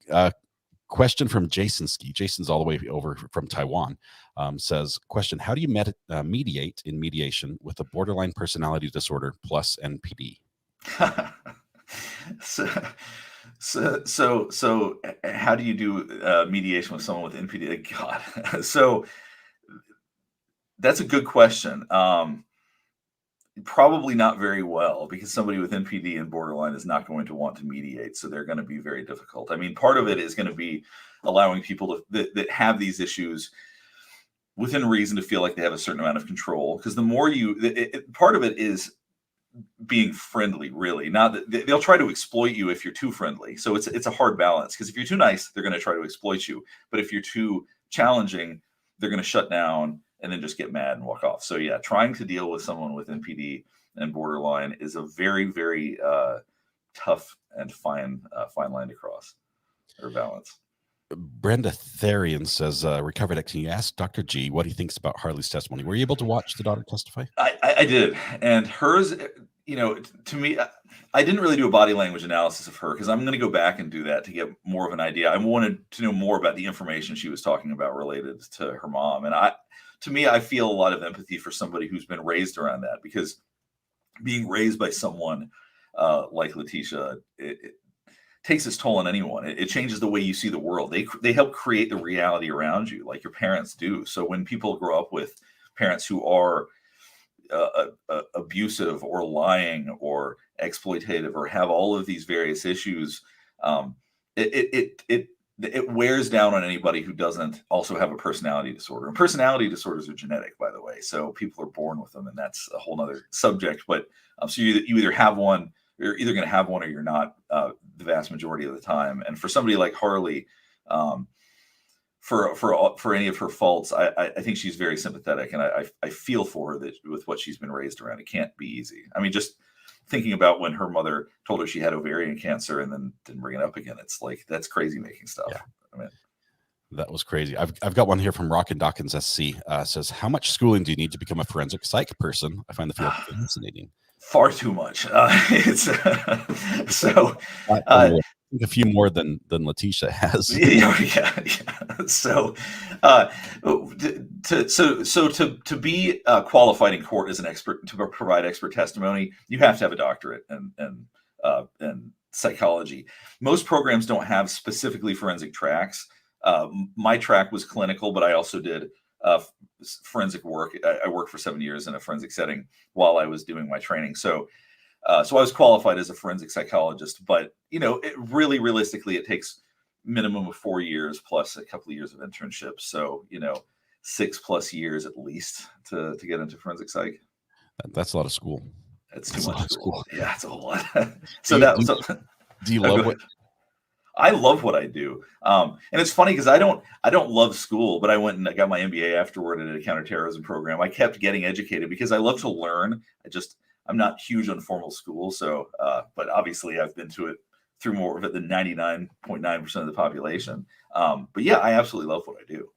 Question from Jason Ski. Jason's all the way over from Taiwan. Says, question, how do you mediate in mediation with a borderline personality disorder plus NPD? So how do you do mediation with someone with NPD? God. So that's a good question. Probably not very well, because somebody with NPD and borderline is not going to want to mediate. So they're going to be very difficult. I mean, part of it is going to be allowing people that have these issues within reason to feel like they have a certain amount of control. Because the more part of it is being friendly, really. Not that they'll try to exploit you if you're too friendly. So it's a hard balance, because if you're too nice, they're going to try to exploit you. But if you're too challenging, they're going to shut down and then just get mad and walk off. So yeah, trying to deal with someone with NPD and borderline is a very, very tough and fine line to cross, or balance. Brenda Therian says, Recovered, can you ask Dr. G what he thinks about Harley's testimony? Were you able to watch the daughter testify? I did. And hers, to me, I didn't really do a body language analysis of her, because I'm going to go back and do that to get more of an idea. I wanted to know more about the information she was talking about related to her mom. And to me, I feel a lot of empathy for somebody who's been raised around that, because being raised by someone like Letecia, it takes its toll on anyone. It changes the way you see the world. They help create the reality around you, like your parents do. So when people grow up with parents who are abusive or lying or exploitative or have all of these various issues, it wears down on anybody who doesn't also have a personality disorder. And personality disorders are genetic, by the way. So people are born with them, and that's a whole nother subject. But so you either have one, you're either going to have one, or you're not, the vast majority of the time. And for somebody like Harley, for any of her faults, I think she's very sympathetic, and I feel for her that with what she's been raised around, it can't be easy. I mean, just thinking about when her mother told her she had ovarian cancer and then didn't bring it up again, it's like, that's crazy making stuff. Yeah. I mean, that was crazy. I've got one here from Rockin' Dawkins SC. Says, how much schooling do you need to become a forensic psych person? I find the field fascinating. Far too much. It's so a few more than Letecia has. Yeah. So, to be qualified in court as an expert, to provide expert testimony, you have to have a doctorate in psychology. Most programs don't have specifically forensic tracks. My track was clinical, but I also did forensic work. I worked for 7 years in a forensic setting while I was doing my training. So I was qualified as a forensic psychologist, but realistically, it takes minimum of 4 years plus a couple of years of internships. So 6+ years at least to get into forensic psych. That's a lot of school. That's too much school. Yeah, it's a whole lot. Do you love what? I love what I do. And it's funny because I don't love school, but I went and I got my MBA afterward in a counterterrorism program. I kept getting educated because I love to learn. I'm not huge on formal school. So, but obviously I've been to it through more of it than 99.9% of the population. But yeah, I absolutely love what I do.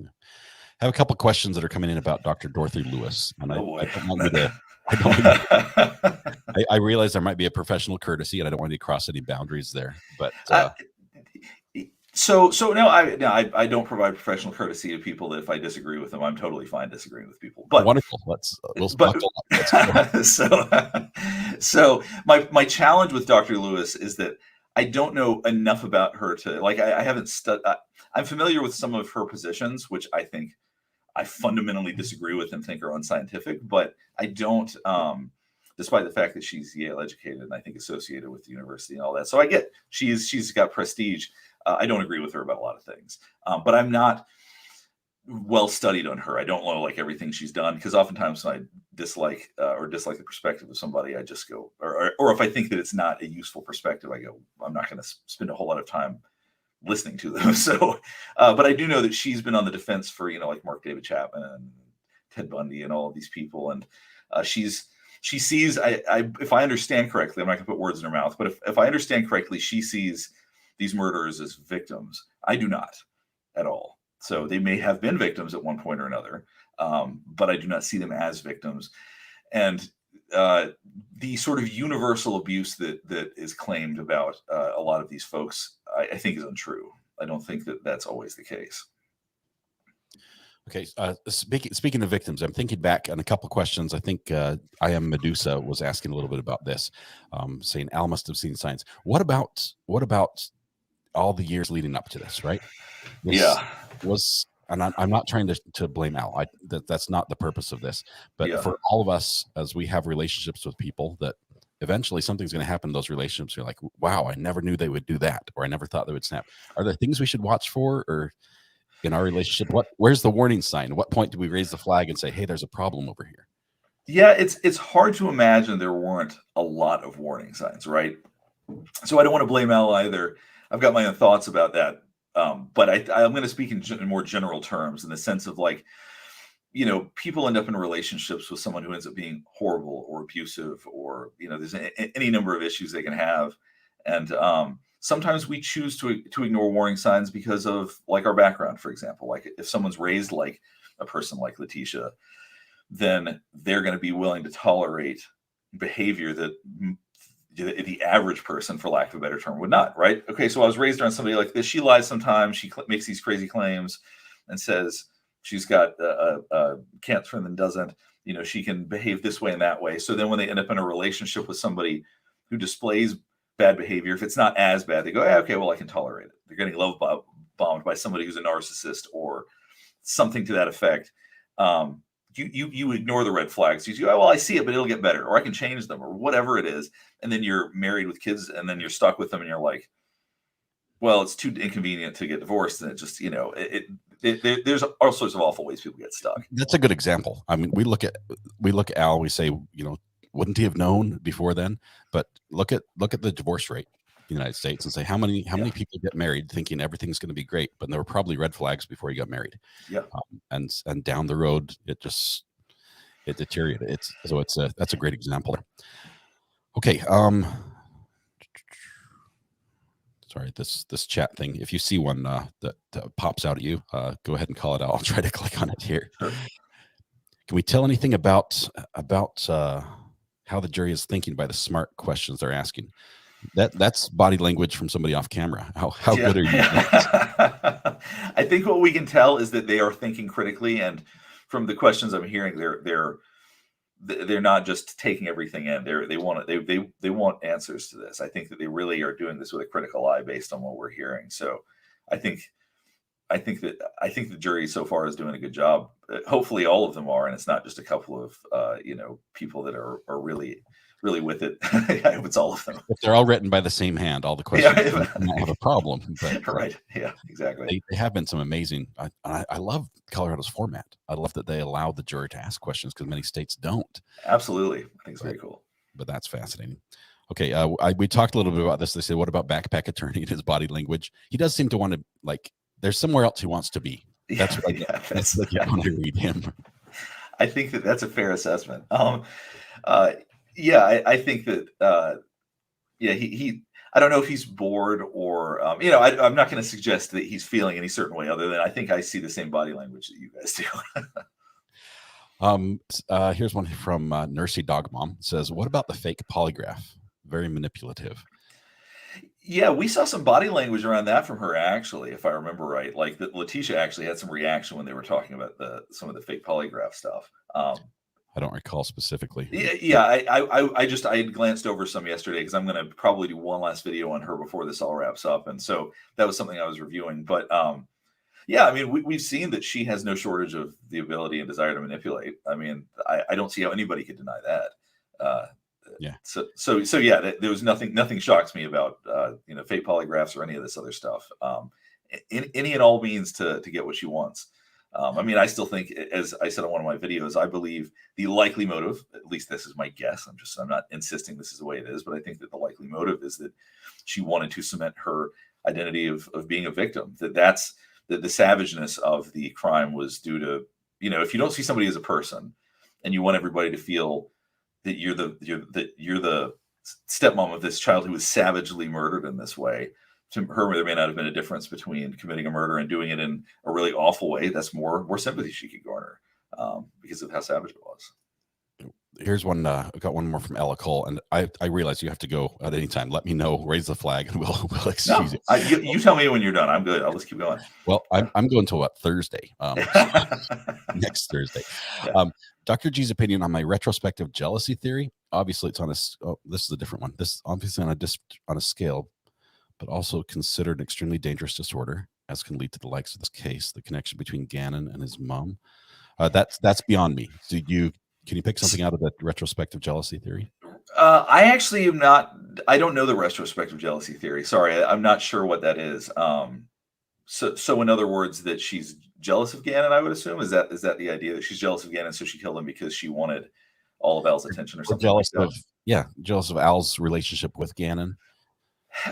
I have a couple of questions that are coming in about Dr. Dorothy Lewis. And I realize there might be a professional courtesy, and I don't want to cross any boundaries there. But So no, I don't provide professional courtesy to people that if I disagree with them, I'm totally fine disagreeing with people. But Wonderful. We'll but buckle up. Let's go. so my challenge with Dr. Lewis is that I don't know enough about her to like I haven't studied. I'm familiar with some of her positions, which I think I fundamentally disagree with and think are unscientific, but I don't, despite the fact that she's Yale educated and I think associated with the university and all that. So I get she's got prestige. I don't agree with her about a lot of things, but I'm not well studied on her. I don't know like everything she's done because oftentimes when I dislike the perspective of somebody, I just go, or if I think that it's not a useful perspective, I go, I'm not going to spend a whole lot of time listening to them. So, but I do know that she's been on the defense for, like Mark David Chapman and Ted Bundy and all of these people. And she sees, if I understand correctly, I'm not gonna put words in her mouth, but if I understand correctly, she sees these murderers as victims. I do not at all. So they may have been victims at one point or another, but I do not see them as victims. And the sort of universal abuse that is claimed about a lot of these folks, I think is untrue. I don't think that that's always the case. Okay. Speaking of victims, I'm thinking back on a couple of questions. I think I Am Medusa was asking a little bit about this, saying Al must have seen signs. What about all the years leading up to this? Right? And I'm not trying to blame Al. That's not the purpose of this. But for all of us, as we have relationships with people, that eventually something's going to happen in those relationships. You're like, wow, I never knew they would do that, or I never thought they would snap. Are there things we should watch for, or in our relationship, where's the warning sign? At what point do we raise the flag and say, hey, there's a problem over here? Yeah, it's hard to imagine there weren't a lot of warning signs, right? So I don't want to blame Al either. I've got my own thoughts about that. But I'm going to speak in more general terms in the sense of like, people end up in relationships with someone who ends up being horrible or abusive, or, there's any number of issues they can have. And sometimes we choose to ignore warning signs because of like our background, for example. Like if someone's raised like a person like Letecia, then they're going to be willing to tolerate behavior that the average person, for lack of a better term, would not, right? Okay, so I was raised around somebody like this. She lies sometimes. She makes these crazy claims and says she's got cancer and then doesn't. She can behave this way and that way. So then when they end up in a relationship with somebody who displays bad behavior, if it's not as bad, they go, okay, well, I can tolerate it. They're getting love bombed by somebody who's a narcissist or something to that effect. You ignore the red flags. You say, oh, well, I see it, but it'll get better, or I can change them, or whatever it is. And then you're married with kids, and then you're stuck with them, and you're like, well, it's too inconvenient to get divorced. And it just, there's all sorts of awful ways people get stuck. That's a good example. I mean, we look at Al, we say, wouldn't he have known before then? But look at the divorce rate in the United States and say how many people get married thinking everything's going to be great, but there were probably red flags before you got married. Yeah. And down the road, it deteriorated. That's a great example. Okay. Sorry, this chat thing. If you see one that pops out at you, go ahead and call it out. I'll try to click on it here. Sure. Can we tell anything about how the jury is thinking by the smart questions they're asking? That's body language from somebody off camera. How good are you? I think what we can tell is that they are thinking critically, and from the questions I'm hearing, they're not just taking everything in. They want answers to this. I think that they really are doing this with a critical eye based on what we're hearing. So I think the jury so far is doing a good job. Hopefully all of them are, and it's not just a couple of people that are really with it. I hope it's all of them. If they're all written by the same hand, all the questions don't have a problem. But, right. Yeah, exactly. They have been some amazing. I love Colorado's format. I love that they allow the jury to ask questions because many states don't. Absolutely. I think it's very cool. But that's fascinating. Okay. We talked a little bit about this. They said, what about backpack attorney and his body language? He does seem to want to, like, there's somewhere else he wants to be. That's what that's like when I read him. I think that's a fair assessment. I think that, he I don't know if he's bored or, I'm not going to suggest that he's feeling any certain way other than I think I see the same body language that you guys do. Here's one from Nursey Dog Mom. It says, what about the fake polygraph? Very manipulative. Yeah, we saw some body language around that from her, actually, if I remember right. Like that, Letecia actually had some reaction when they were talking about some of the fake polygraph stuff. I don't recall specifically. Yeah. I had glanced over some yesterday because I'm going to probably do one last video on her before this all wraps up, and so that was something I was reviewing. But yeah, I mean, we've seen that she has no shortage of the ability and desire to manipulate. I mean, I don't see how anybody could deny that. Uh, Yeah. so yeah, there was nothing shocks me about fake polygraphs or any of this other stuff. In any and all means to get what she wants. I mean, I still think, as I said on one of my videos, I believe the likely motive, at least this is my guess. I'm not insisting this is the way it is, but I think that the likely motive is that she wanted to cement her identity of being a victim. That's the savageness of the crime was due to, if you don't see somebody as a person and you want everybody to feel that you're the stepmom of this child who was savagely murdered in this way. To her, there may not have been a difference between committing a murder and doing it in a really awful way. That's more sympathy she could garner because of how savage it was. Here's one. I got one more from Ella Cole, and I realize you have to go at any time. Let me know. Raise the flag, and we'll excuse you. You tell me when you're done. I'm good. I'll just keep going. Well, I'm going to what, Thursday? Next Thursday. Yeah. Dr. G's opinion on my retrospective jealousy theory. Obviously, it's on this is a different one. This obviously on a scale, but also considered an extremely dangerous disorder, as can lead to the likes of this case. The connection between Gannon and his mom. That's beyond me. So can you pick something out of the retrospective jealousy theory? I actually am not. I don't know the retrospective jealousy theory. Sorry, I'm not sure what that is. So in other words, that she's jealous of Gannon, I would assume. Is that the idea, that she's jealous of Gannon, so she killed him because she wanted all of Al's attention or something jealous like that? Jealous of Al's relationship with Gannon.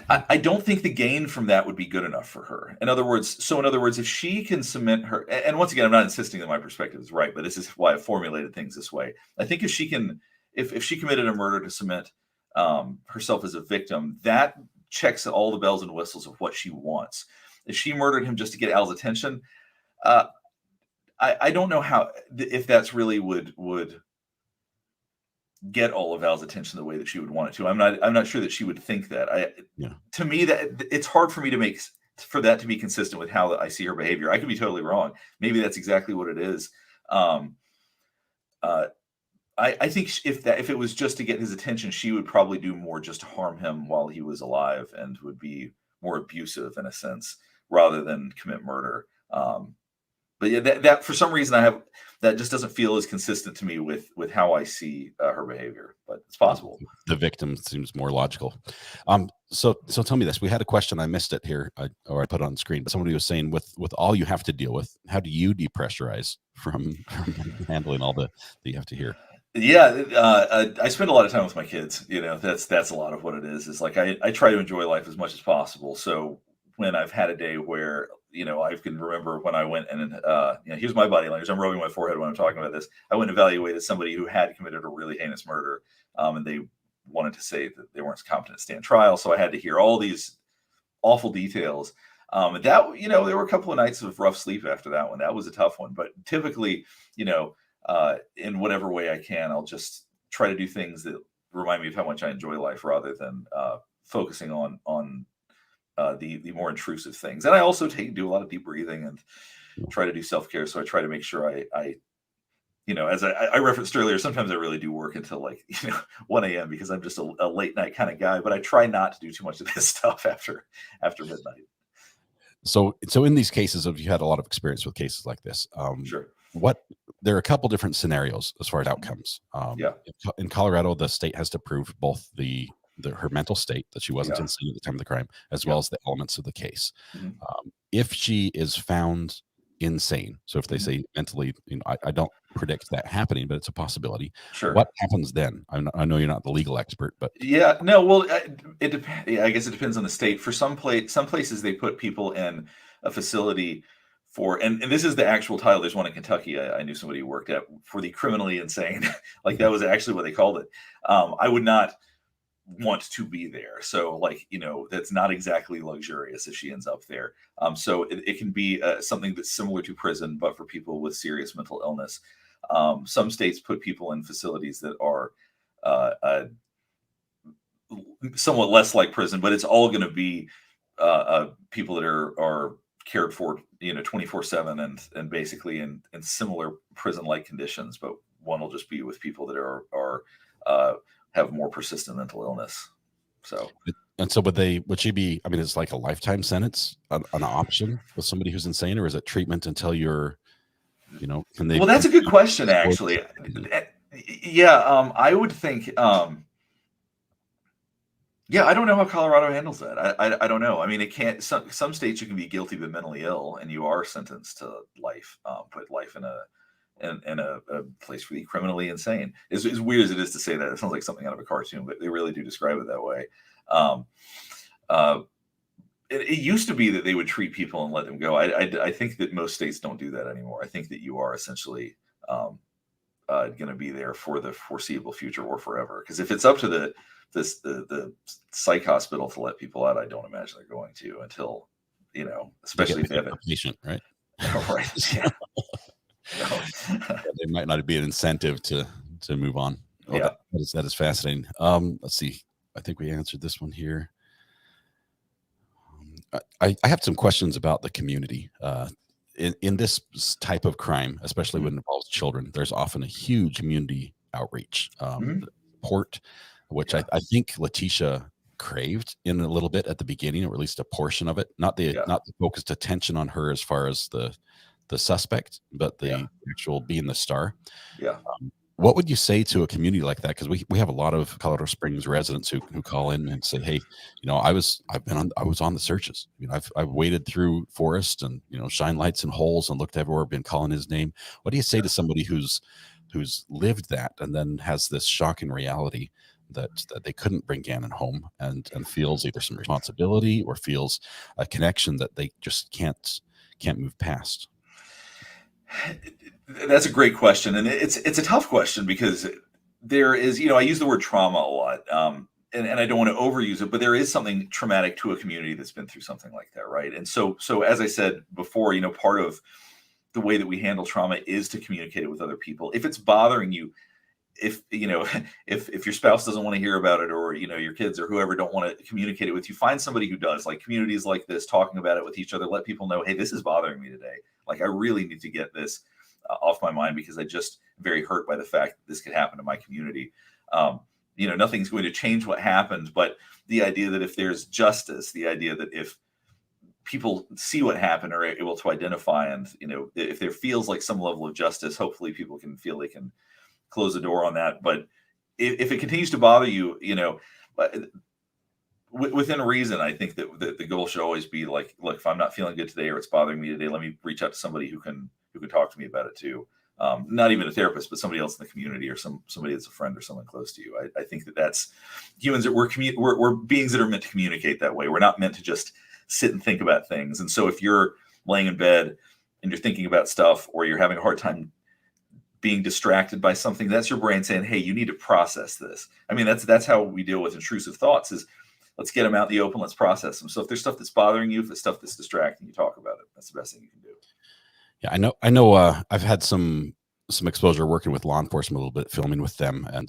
I don't think the gain from that would be good enough for her. In other words, if she can cement her, and once again, I'm not insisting that my perspective is right, but this is why I formulated things this way. I think if she can, if she committed a murder to cement herself as a victim, that checks all the bells and whistles of what she wants. If she murdered him just to get Al's attention, I don't know if that's really would get all of Al's attention the way that she would want it to. I'm not sure that she would think that. To me, that it's hard for me to make for that to be consistent with how I see her behavior. I could be totally wrong. Maybe that's exactly what it is. I think if it was just to get his attention, she would probably do more just to harm him while he was alive and would be more abusive in a sense rather than commit murder. But yeah, that for some reason that just doesn't feel as consistent to me with how I see her behavior, but it's possible. The victim seems more logical. So tell me this. We had a question. I missed it here, or I put it on the screen. But somebody was saying, with all you have to deal with, how do you depressurize from handling all that you have to hear? Yeah, I spend a lot of time with my kids. That's a lot of what it is. Is like I try to enjoy life as much as possible. So when I've had a day where I can remember when I went and here's my body language. I'm rubbing my forehead when I'm talking about this. I went and evaluated somebody who had committed a really heinous murder, and they wanted to say that they weren't competent to stand trial. So I had to hear all these awful details. And that there were a couple of nights of rough sleep after that one. That was a tough one. But typically, in whatever way I can, I'll just try to do things that remind me of how much I enjoy life, rather than focusing on the more intrusive things. And I also do a lot of deep breathing and try to do self-care. So I try to make sure I as I referenced earlier, sometimes I really do work until 1 a.m. because I'm just a late night kind of guy, but I try not to do too much of this stuff after midnight. So in these cases, have you had a lot of experience with cases like this? Sure. There are a couple different scenarios as far as outcomes. In Colorado, the state has to prove both her mental state, that she wasn't insane at the time of the crime, as well as the elements of the case. If she is found insane, so if they say mentally, I don't predict that happening, but it's a possibility. Sure. What happens then? I know you're not the legal expert, but no. Well, it depends. I guess it depends on the state. For some places they put people in a facility for, and this is the actual title. There's one in Kentucky. I knew somebody who worked at, for the criminally insane. That was actually what they called it. I would not want to be there. So that's not exactly luxurious if she ends up there. So it can be something that's similar to prison, but for people with serious mental illness. Some states put people in facilities that are somewhat less like prison, but it's all going to be people that are cared for, 24/7 and basically in similar prison-like conditions. But one will just be with people that are have more persistent mental illness. So. And so would she be, I mean, it's like a lifetime sentence, an option with somebody who's insane, or is it treatment until you're, can they? Well, that's a good question, actually. Yeah, I would think. Yeah, I don't know how Colorado handles that. I don't know. I mean, it can't. Some states you can be guilty but mentally ill, and you are sentenced to life. Put life in a place for the criminally insane. As weird as it is to say that, it sounds like something out of a cartoon, but they really do describe it that way. It used to be that they would treat people and let them go. I think that most states don't do that anymore. I think that you are essentially going to be there for the foreseeable future or forever. Because if it's up to the psych hospital to let people out, I don't imagine they're going to until, especially if they have a patient, right? Right. Yeah. There might not be an incentive to move on. Oh, yeah, that is fascinating. Let's see. I think we answered this one here. I have some questions about the community. In this type of crime, especially when it involves children, there's often a huge community outreach support, which I think Letecia craved in a little bit at the beginning, or at least a portion of it. Not the focused attention on her as far as the suspect, but the actual being the star. Yeah. What would you say to a community like that? Because we have a lot of Colorado Springs residents who call in and say, "Hey, I was on the searches. I've waded through forest and shine lights in holes and looked everywhere, been calling his name." What do you say to somebody who's lived that and then has this shocking reality that they couldn't bring Gannon home and feels either some responsibility or feels a connection that they just can't move past? That's a great question, and it's a tough question because there is, I use the word trauma a lot, and I don't want to overuse it, but there is something traumatic to a community that's been through something like that, right? And so as I said before, part of the way that we handle trauma is to communicate it with other people. If it's bothering you, if your spouse doesn't want to hear about it, or your kids or whoever don't want to communicate it with you, find somebody who does. Like communities like this, talking about it with each other, let people know, hey, this is bothering me today. Like I really need to get this off my mind because I just very hurt by the fact that this could happen to my community. Nothing's going to change what happened, but the idea that if there's justice, the idea that if people see what happened or are able to identify, and if there feels like some level of justice, hopefully people can feel they can close the door on that. But if it continues to bother you, within reason, I think that the goal should always be like, look, if I'm not feeling good today or it's bothering me today, let me reach out to somebody who can talk to me about it too. Not even a therapist, but somebody else in the community or somebody that's a friend or someone close to you. I think that's humans that we're beings that are meant to communicate that way. We're not meant to just sit and think about things. And so if you're laying in bed and you're thinking about stuff, or you're having a hard time being distracted by something, that's your brain saying, hey, you need to process this. I mean, that's how we deal with intrusive thoughts, is let's get them out in the open, let's process them. So if there's stuff that's bothering you, if it's stuff that's distracting you, talk about it. That's the best thing you can do. Yeah, I know. I've had some exposure working with law enforcement a little bit, filming with them and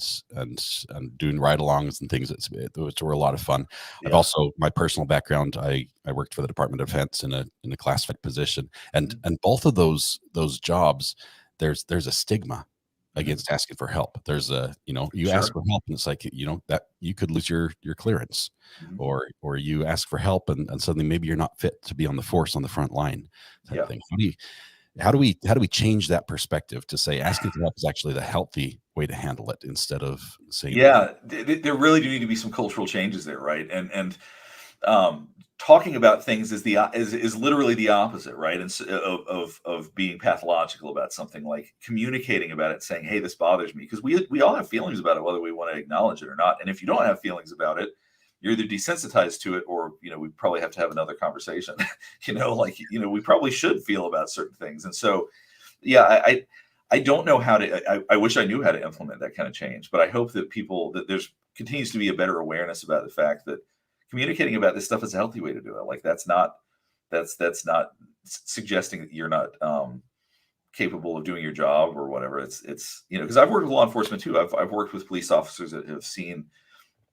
doing ride-alongs and things. Which were a lot of fun. Yeah. I've also, my personal background, I worked for the Department of Defense in a classified position, and both of those jobs, there's a stigma against asking for help. There's a, you ask for help and it's like, that you could lose your clearance, or you ask for help and suddenly maybe you're not fit to be on the force on the front line type thing. How do we change that perspective to say asking for help is actually the healthy way to handle it, instead of saying, there really do need to be some cultural changes there, right? And talking about things is literally the opposite, right? And of being pathological about something, like communicating about it, saying, hey, this bothers me, because we all have feelings about it, whether we want to acknowledge it or not. And if you don't have feelings about it, you're either desensitized to it, or we probably have to have another conversation. We probably should feel about certain things. And so I don't know how to, I wish I knew how to implement that kind of change, but I hope that that there's continues to be a better awareness about the fact that communicating about this stuff is a healthy way to do it. Like that's not suggesting that you're not capable of doing your job or whatever. It's because I've worked with law enforcement too. I've worked with police officers that have seen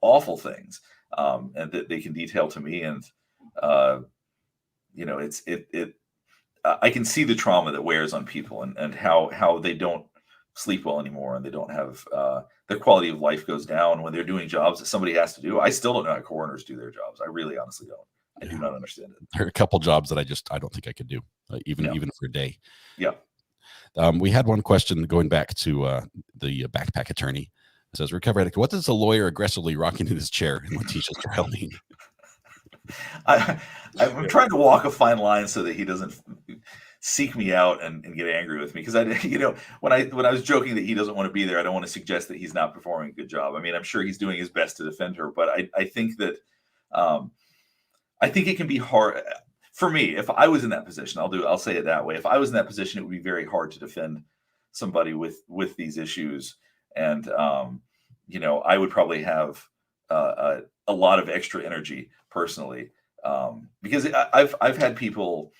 awful things, and that they can detail to me. And you know, I can see the trauma that wears on people, and how they don't sleep well anymore, and they don't have their quality of life goes down when they're doing jobs that somebody has to do. I still don't know how coroners do their jobs. I really honestly don't. I do not understand it. There are a couple jobs that I don't think I could do, even for a day. Yeah. We had one question going back to the backpack attorney. It says, Recovery Addict, what does a lawyer aggressively rocking in his chair in Letecia's trial mean? I'm trying to walk a fine line so that he doesn't seek me out and get angry with me. Because when I was joking that he doesn't want to be there, I don't want to suggest that he's not performing a good job. I mean, I'm sure he's doing his best to defend her, but I think that I think it can be hard for me. If I was in that position, I'll say it that way. If I was in that position, it would be very hard to defend somebody with these issues. And I would probably have a lot of extra energy personally, because I've had people.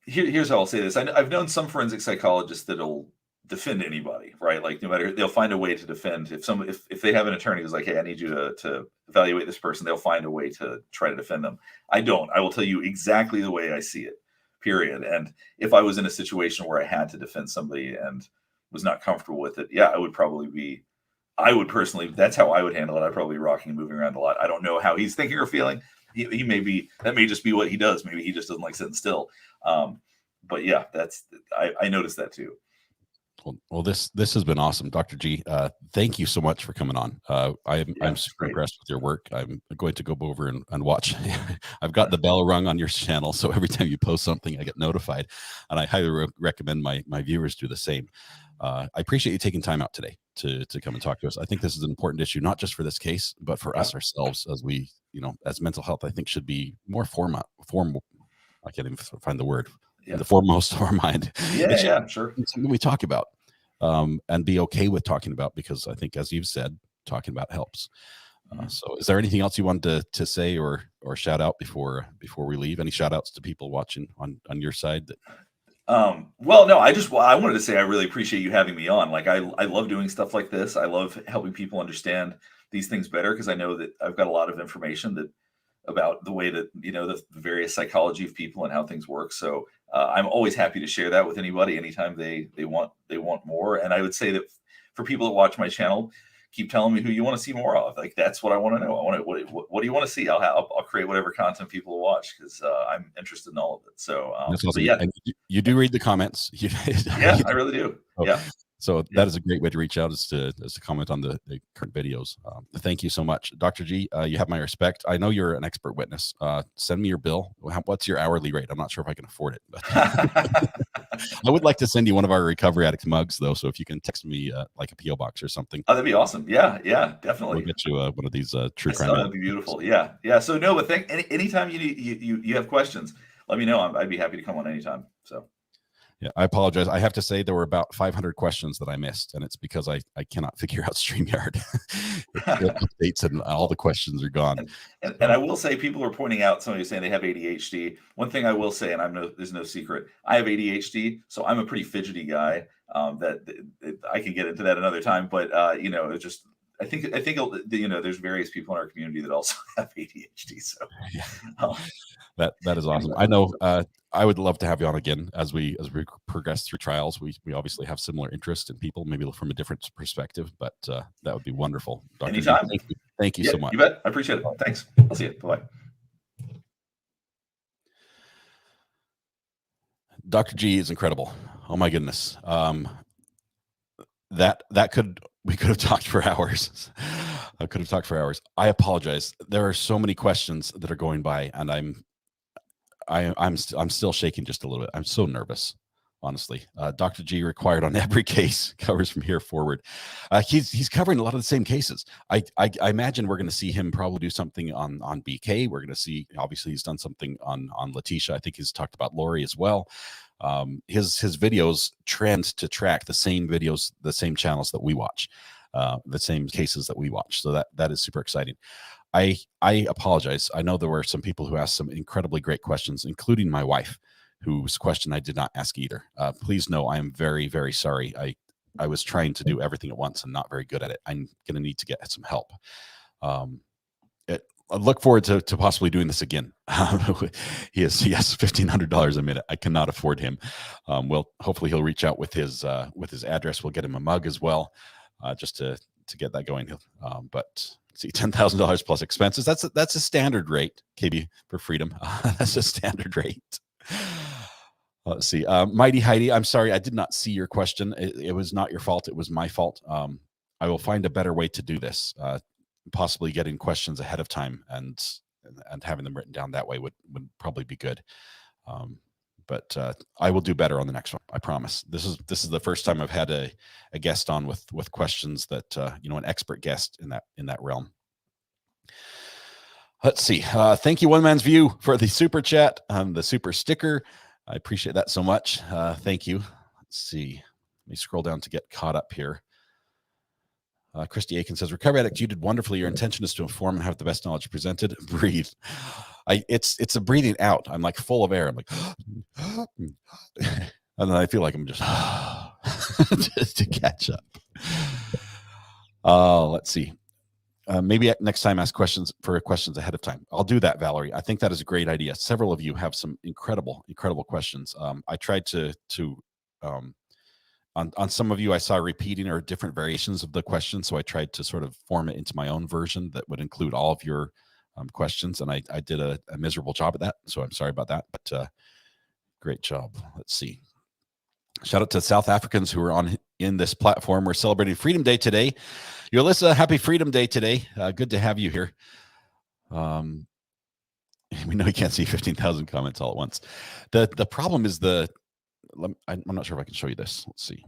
Here's how I'll say this: I've known some forensic psychologists that'll defend anybody, right? Like no matter, they'll find a way to defend. If they have an attorney who's like, "Hey, I need you to evaluate this person," they'll find a way to try to defend them. I don't. I will tell you exactly the way I see it. Period. And if I was in a situation where I had to defend somebody and was not comfortable with it, yeah, I would personally, that's how I would handle it. I'd probably be rocking and moving around a lot. I don't know how he's thinking or feeling. He may be, that may just be what he does. Maybe he just doesn't like sitting still. But yeah, I noticed that too. Well, this has been awesome, Dr. G. Thank you so much for coming on. I'm super impressed with your work. I'm going to go over and watch. I've got the bell rung on your channel, so every time you post something, I get notified, and I highly recommend my viewers do the same. I appreciate you taking time out today to come and talk to us. I think this is an important issue, not just for this case, but for us ourselves, as we, as mental health, I think should be more formal. I can't even find the word. The foremost of our mind. Yeah, sure. It's something we talk about, and be okay with talking about, because I think, as you've said, talking about helps. So is there anything else you wanted to say or shout out before we leave? Any shout outs to people watching on your side? Well, no, I wanted to say I really appreciate you having me on. Like I love doing stuff like this. I love helping people understand these things better, because I know that I've got a lot of information about the way that, the various psychology of people and how things work. So I'm always happy to share that with anybody anytime they want more. And I would say that for people that watch my channel, keep telling me who you want to see more of. Like, that's what I want to know. What do you want to see? I'll create whatever content people will watch, because I'm interested in all of it. So awesome. Yeah, and you do read the comments. Yeah, I really do. Yeah. So that is a great way to reach out, is to comment on the current videos. Thank you so much, Dr. G. You have my respect. I know you're an expert witness. Send me your bill. What's your hourly rate? I'm not sure if I can afford it, but I would like to send you one of our Recovery Addict mugs, though. So if you can text me like a PO box or something. Oh, that'd be awesome. Yeah, definitely. We'll get you one of these true crime. That'd be beautiful. Yeah. So no, but anytime you have questions, let me know. I'd be happy to come on anytime. So. Yeah, I apologize. I have to say there were about 500 questions that I missed, and it's because I cannot figure out StreamYard. It updates and all the questions are gone. And I will say, people are pointing out, somebody saying they have ADHD. One thing I will say, and there's no secret, I have ADHD, so I'm a pretty fidgety guy. That I can get into that another time, but it's just, I think there's various people in our community that also have ADHD. So that is awesome. I know. I would love to have you on again as we progress through trials. We obviously have similar interests in people, maybe from a different perspective, but that would be wonderful. Dr. Anytime. Thank you so much. You bet. I appreciate it. Thanks. I'll see you. Bye-bye. Dr. G is incredible. Oh my goodness. We could have talked for hours. I could have talked for hours. I apologize. There are so many questions that are going by, and I'm still shaking just a little bit. I'm so nervous, honestly. Dr. G required on every case, covers from here forward. He's covering a lot of the same cases. I imagine we're going to see him probably do something on BK. We're going to see, obviously, he's done something on Letecia. I think he's talked about Lori as well. His videos trend to track the same videos, the same channels that we watch, the same cases that we watch. So that is super exciting. I apologize. I know there were some people who asked some incredibly great questions, including my wife, whose question I did not ask either. Please know I am very, very sorry. I was trying to do everything at once and not very good at it. I'm going to need to get some help. I look forward to possibly doing this again. He has $1,500 a minute. I cannot afford him. Well, hopefully he'll reach out with his address. We'll get him a mug as well, just to get that going. But see, $10,000 plus expenses. That's a standard rate, KB, for freedom. That's a standard rate. Let's see. Mighty Heidi, I'm sorry, I did not see your question. It was not your fault. It was my fault. I will find a better way to do this. Possibly getting questions ahead of time and having them written down that way would probably be good. But I will do better on the next one. I promise. This is the first time I've had a guest on with questions that an expert guest in that realm. Let's see. Thank you, One Man's View, for the super chat, the super sticker. I appreciate that so much. Thank you. Let's see. Let me scroll down to get caught up here. Christy Aiken says, Recovery Addict, you did wonderfully. Your intention is to inform and have the best knowledge presented. Breathe. It's a breathing out. I'm like full of air. I'm like, and then I feel like I'm just just to catch up. Let's see. Maybe next time ask questions ahead of time. I'll do that, Valerie. I think that is a great idea. Several of you have some incredible questions. I tried to on some of you, I saw repeating or different variations of the question. So I tried to sort of form it into my own version that would include all of your questions. And I did a miserable job at that. So I'm sorry about that, but great job. Let's see. Shout out to South Africans who are in this platform. We're celebrating Freedom Day today. Yolissa, happy Freedom Day today. Good to have you here. We know you can't see 15,000 comments all at once. The problem is I'm not sure if I can show you this. Let's see.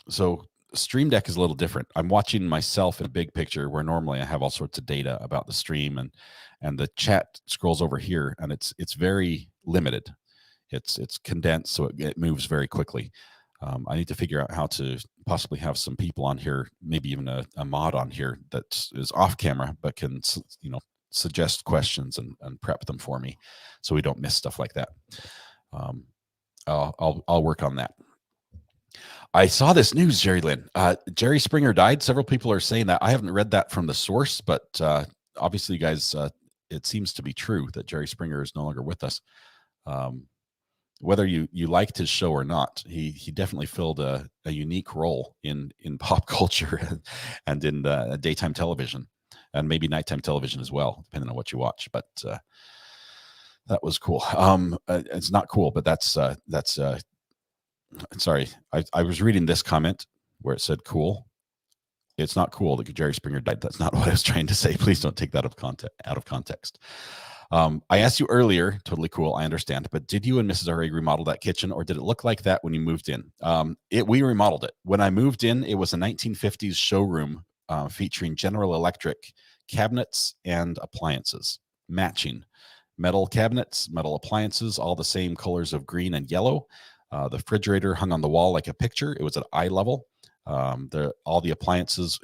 So Stream Deck is a little different. I'm watching myself in a big picture where normally I have all sorts of data about the stream, and the chat scrolls over here, and it's very limited. It's condensed, so it moves very quickly. I need to figure out how to possibly have some people on here, maybe even a mod on here that is off camera, but can suggest questions and prep them for me, so we don't miss stuff like that. I'll work on that. I saw this news, Jerry Lynn. Jerry Springer died. Several people are saying that. I haven't read that from the source, but obviously, guys, it seems to be true that Jerry Springer is no longer with us. Whether you liked his show or not, he definitely filled a unique role in pop culture and in daytime television, and maybe nighttime television as well, depending on what you watch. But that was cool. It's not cool, but that's sorry. I was reading this comment where it said cool. It's not cool that Jerry Springer died. That's not what I was trying to say. Please don't take that out of context. I asked you earlier, totally cool, I understand, but did you and Mrs. R.A. remodel that kitchen, or did it look like that when you moved in? We remodeled it. When I moved in, it was a 1950s showroom featuring General Electric cabinets and appliances, matching. Metal cabinets, metal appliances, all the same colors of green and yellow. The refrigerator hung on the wall like a picture. It was at eye level. All the appliances,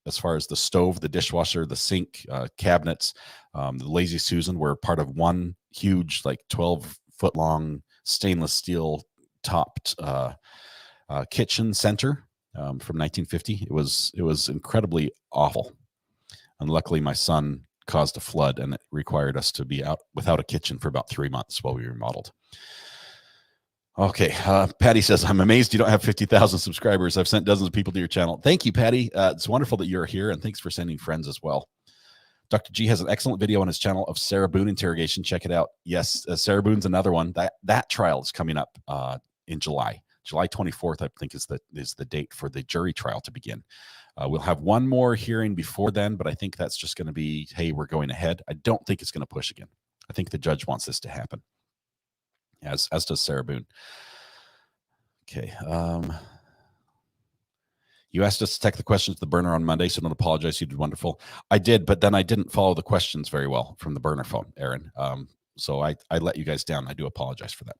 as far as the stove, the dishwasher, the sink, cabinets, the Lazy Susan, were part of one huge, like 12-foot long stainless steel topped kitchen center from 1950. It was incredibly awful, and luckily my son caused a flood, and it required us to be out without a kitchen for about 3 months while we remodeled. Okay, Patty says, I'm amazed you don't have 50,000 subscribers. I've sent dozens of people to your channel. Thank you, Patty. It's wonderful that you're here, and thanks for sending friends as well. Dr. G has an excellent video on his channel of Sarah Boone interrogation. Check it out. Yes, Sarah Boone's another one. That trial is coming up in July. July 24th, I think, is the date for the jury trial to begin. We'll have one more hearing before then, but I think that's just going to be, hey, we're going ahead. I don't think it's going to push again. I think the judge wants this to happen, as does Sarah Boone. Okay. You asked us to take the questions to the burner on Monday, so don't apologize. You did wonderful. I did, but then I didn't follow the questions very well from the burner phone, Aaron. So I let you guys down. I do apologize for that.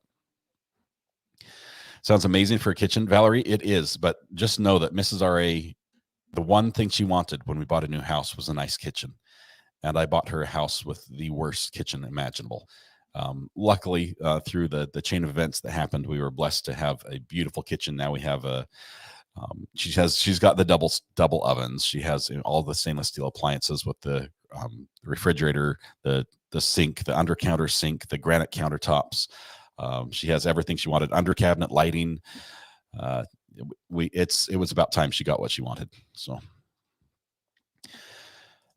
Sounds amazing for a kitchen, Valerie. It is, but just know that Mrs. R.A., the one thing she wanted when we bought a new house was a nice kitchen. And I bought her a house with the worst kitchen imaginable. Luckily, through the chain of events that happened, we were blessed to have a beautiful kitchen. Now we have a She's got the double ovens. She has all the stainless steel appliances with the refrigerator, the sink, the under counter sink, the granite countertops. She has everything she wanted, under cabinet lighting. It was about time she got what she wanted. So,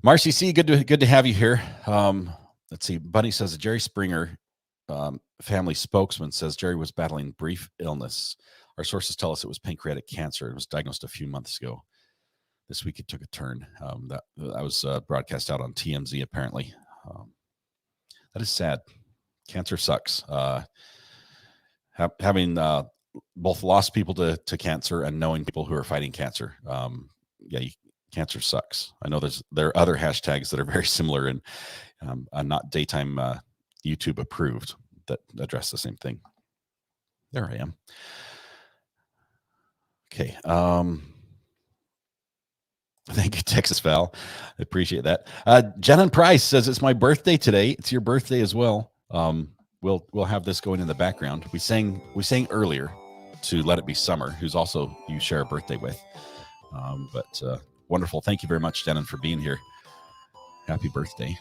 Marcy C, good to have you here. Let's see. Bunny says Jerry Springer, family spokesman, says Jerry was battling brief illness. Our sources tell us it was pancreatic cancer. It was diagnosed a few months ago. This week it took a turn. That was broadcast out on TMZ apparently. That is sad. Cancer sucks. Having both lost people to cancer and knowing people who are fighting cancer. Cancer sucks. I know there are other hashtags that are very similar and not daytime YouTube approved that address the same thing. There I am. Okay. Thank you, Texas Val. I appreciate that. Jenon Price says it's my birthday today. It's your birthday as well. We'll have this going in the background. We sang earlier to Let It Be Summer, who's also you share a birthday with. But wonderful. Thank you very much, Jenon, for being here. Happy birthday.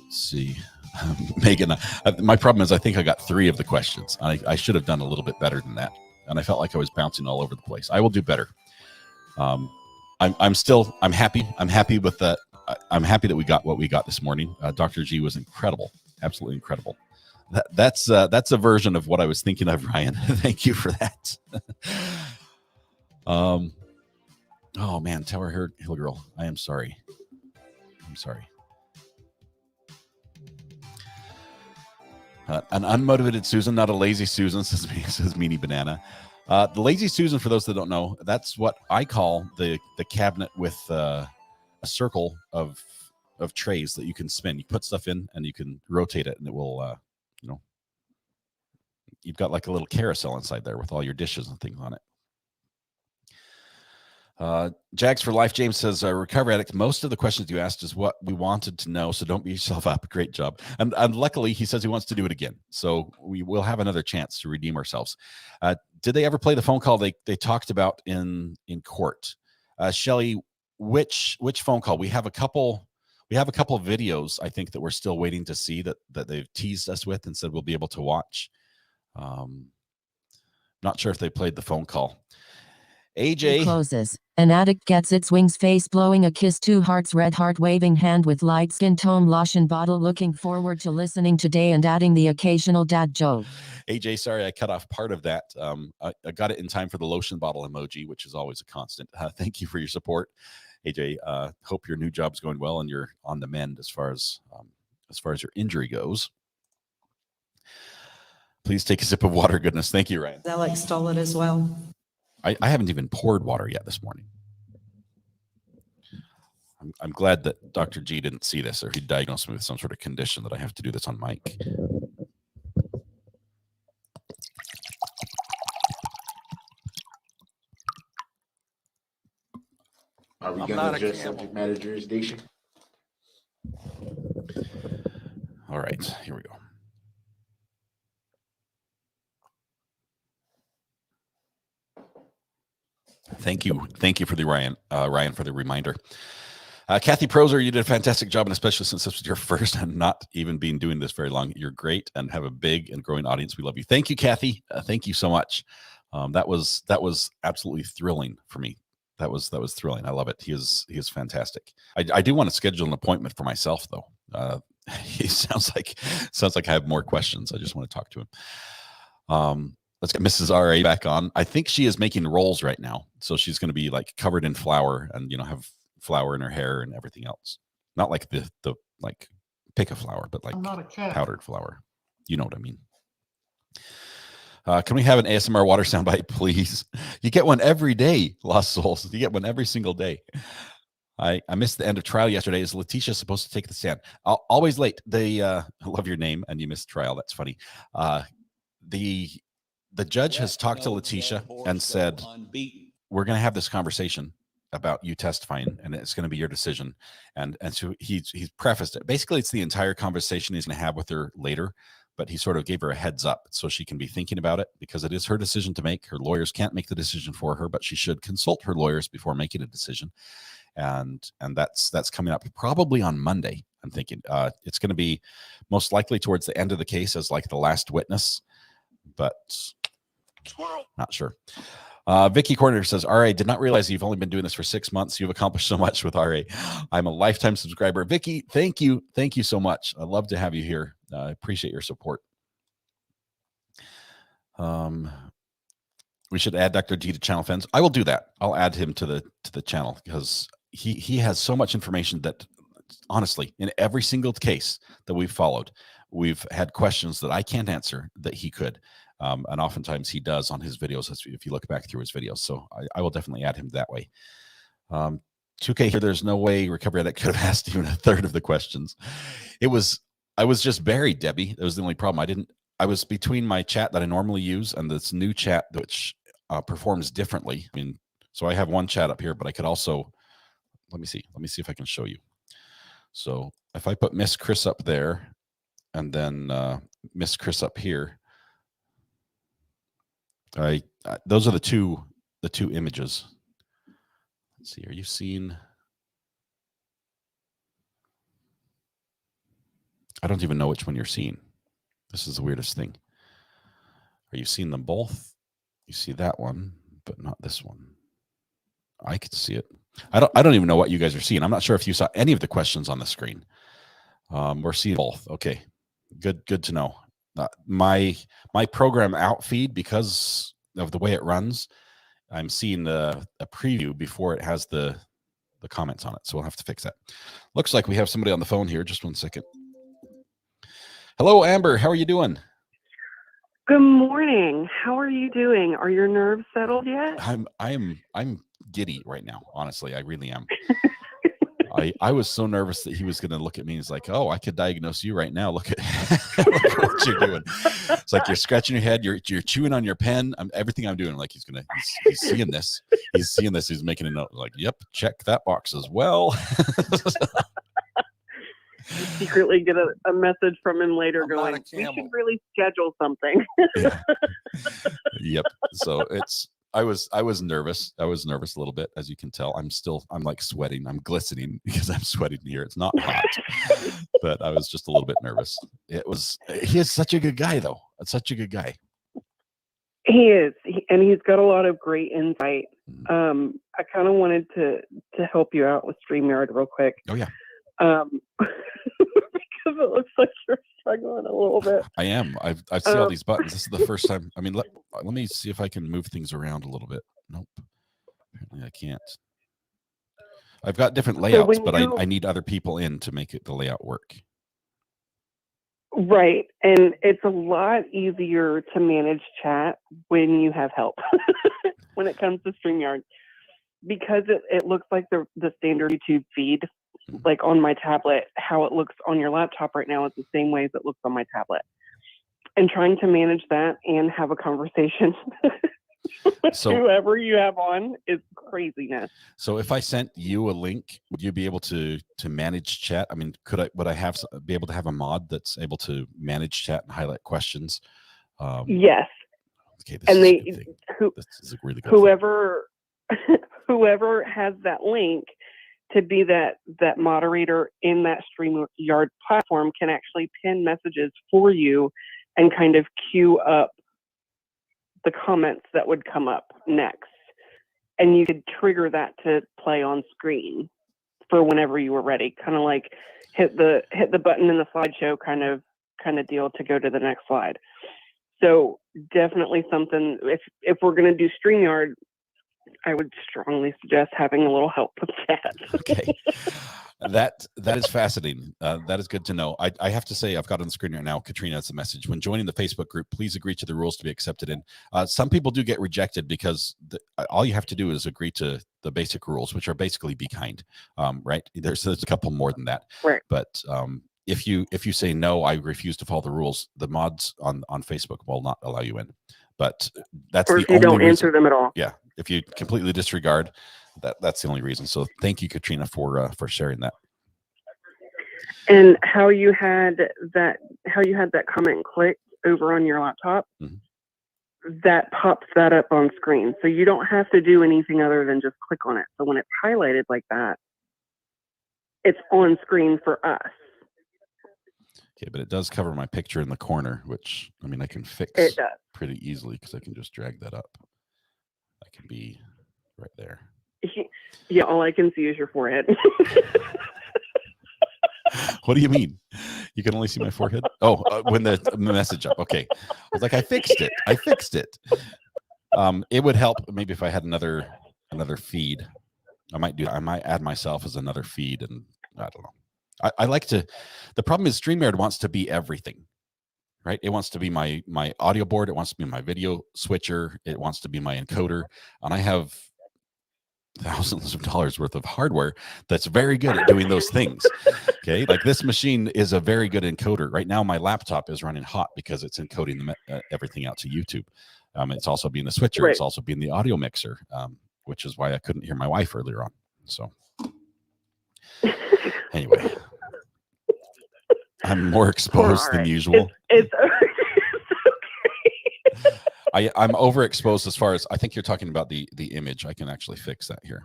Let's see. Megan, my problem is I think I got 3 of the questions. I should have done a little bit better than that. And I felt like I was bouncing all over the place. I will do better. I'm happy. I'm happy with that. I'm happy that we got what we got this morning. Dr. G was incredible. Absolutely incredible. That's a version of what I was thinking of, Ryan. Thank you for that. Oh man, Tower Hill Girl. I am sorry. I'm sorry. An unmotivated Susan, not a lazy Susan, says Meanie Banana. The lazy Susan, for those that don't know, that's what I call the cabinet with a circle of trays that you can spin. You put stuff in and you can rotate it, and it will, you've got like a little carousel inside there with all your dishes and things on it. Jags for Life James says, Recovery Addict, most of the questions you asked is what we wanted to know, so don't beat yourself up. Great job. And luckily, he says he wants to do it again. So we will have another chance to redeem ourselves. Did they ever play the phone call they talked about in court? Shelly, which phone call? We have a couple of videos, I think, that we're still waiting to see that they've teased us with and said we'll be able to watch. Not sure if they played the phone call. AJ closes. An addict gets its wings, face blowing a kiss, 2 hearts, red heart waving hand with light skin tone, lotion bottle, looking forward to listening today and adding the occasional dad joke. AJ, sorry I cut off part of that. I got it in time for the lotion bottle emoji, which is always a constant. Thank you for your support, AJ. Hope your new job's going well and you're on the mend as far as your injury goes. Please take a sip of water, goodness. Thank you, Ryan. Alex stole it as well. I haven't even poured water yet this morning. I'm glad that Dr. G didn't see this, or he diagnosed me with some sort of condition that I have to do this on mic. Are we going to adjust subject matter jurisdiction? All right, here we go. Thank you for the Ryan for the reminder. Kathy Proser, you did a fantastic job, and especially since this was your first and not even been doing this very long. You're great and have a big and growing audience. We love you. Thank you, Kathy. Thank you so much. That was absolutely thrilling for me. That was thrilling. I love it. He is fantastic. I do want to schedule an appointment for myself though. He sounds like I have more questions. I just want to talk to him. Let's get Mrs. RA back on. I think she is making rolls right now. So she's going to be like covered in flour and, have flour in her hair and everything else. Not like the like pick a flour, but like powdered flour. You know what I mean? Can we have an ASMR water soundbite, please? You get one every day, Lost Souls. You get one every single day. I missed the end of trial yesterday. Is Letecia supposed to take the stand? Always late. I love your name and you missed trial. That's funny. The judge has talked to Letecia and said, we're going to have this conversation about you testifying, and it's going to be your decision. And so he's prefaced it. Basically, it's the entire conversation he's going to have with her later, but he sort of gave her a heads up so she can be thinking about it, because it is her decision to make. Her lawyers can't make the decision for her, but she should consult her lawyers before making a decision. And that's coming up probably on Monday. I'm thinking it's going to be most likely towards the end of the case as like the last witness, but not sure. Vicky Corner says, RA, did not realize you've only been doing this for 6 months. You've accomplished so much with RA. I'm a lifetime subscriber. Vicky, thank you. Thank you so much. I'd love to have you here. I appreciate your support. We should add Dr. G to channel fans. I will do that. I'll add him to the channel, because he has so much information that, honestly, in every single case that we've followed, we've had questions that I can't answer that he could. And oftentimes he does on his videos, if you look back through his videos. So I will definitely add him that way. 2K here, there's no way Recovery Addict could have asked even a third of the questions. I was just buried, Debbie. That was the only problem. I was between my chat that I normally use and this new chat, which performs differently. I mean, so I have one chat up here, but I could also, let me see if I can show you. So if I put Miss Chris up there and then Miss Chris up here, those are the two images. Let's see, are you seeing? I don't even know which one you're seeing. This is the weirdest thing. Are you seeing them both? You see that one, but not this one. I could see it. I don't even know what you guys are seeing. I'm not sure if you saw any of the questions on the screen. We're seeing both. Okay, good to know. My program out feed, because of the way it runs, I'm seeing a preview before it has the comments on it. So we'll have to fix that. Looks like we have somebody on the phone here. Just one second. Hello, Amber. How are you doing? Good morning. How are you doing? Are your nerves settled yet? I'm giddy right now. Honestly, I really am. I was so nervous that he was going to look at me. He's like, "Oh, I could diagnose you right now. Look at, look at what you're doing." It's like you're scratching your head. You're chewing on your pen. Everything I'm doing. Like he's seeing this. He's seeing this. He's making a note. Like, "Yep, check that box as well." Secretly get a message from him later going, "We should really schedule something." Yeah. Yep. So I was nervous. I was nervous a little bit, as you can tell. I'm like sweating. I'm glistening because I'm sweating here. It's not hot, but I was just a little bit nervous. He is such a good guy, though. Such a good guy. He is, and he's got a lot of great insight. I kind of wanted to help you out with StreamYard real quick. Oh yeah. Because it looks like you're struggling a little bit. I am. I see all these buttons. This is the first time. I mean, let me see if I can move things around a little bit. Nope. Apparently I can't. I've got different layouts, but I need other people in to make the layout work. Right. And it's a lot easier to manage chat when you have help when it comes to StreamYard, because it looks like the standard YouTube feed. Like on my tablet, how it looks on your laptop right now is the same way as it looks on my tablet. And trying to manage that and have a conversation with whoever you have on is craziness. So if I sent you a link, would you be able to manage chat? I mean, would I be able to have a mod that's able to manage chat and highlight questions? Yes. Okay, this is a really good whoever has that link to be that moderator in that StreamYard platform can actually pin messages for you and kind of queue up the comments that would come up next. And you could trigger that to play on screen for whenever you were ready. Kind of like hit the button in the slideshow kind of deal to go to the next slide. So definitely something, if we're going to do StreamYard, I would strongly suggest having a little help with that. Okay. That is fascinating. That is good to know. I have to say, I've got on the screen right now, Katrina, it's a message. When joining the Facebook group, please agree to the rules to be accepted in. Some people do get rejected because all you have to do is agree to the basic rules, which are basically be kind, right? There's a couple more than that. Right. But if you say, no, I refuse to follow the rules, the mods on Facebook will not allow you in. But that's or the if you only don't reason. Answer them at all. Yeah. If you completely disregard, that's the only reason. So thank you, Katrina, for sharing that. And how you had that comment clicked over on your laptop, that pops that up on screen. So you don't have to do anything other than just click on it. So when it's highlighted like that, it's on screen for us. Okay, but it does cover my picture in the corner, which, I mean, I can fix pretty easily because I can just drag that up. I can be right there. Yeah, all I can see is your forehead. What do you mean? You can only see my forehead? Oh, when the message up. Okay. I was like, I fixed it. It would help maybe if I had another feed. I might add myself as another feed, and I don't know. I like to, the problem is StreamYard wants to be everything, right? It wants to be my audio board. It wants to be my video switcher. It wants to be my encoder. And I have thousands of dollars worth of hardware that's very good at doing those things. Okay. Like this machine is a very good encoder. Right now, my laptop is running hot because it's encoding everything out to YouTube. It's also being the switcher. Right. It's also being the audio mixer, which is why I couldn't hear my wife earlier on. So anyway, I'm more exposed than usual. It's I'm overexposed as far as, I think you're talking about the image. I can actually fix that here.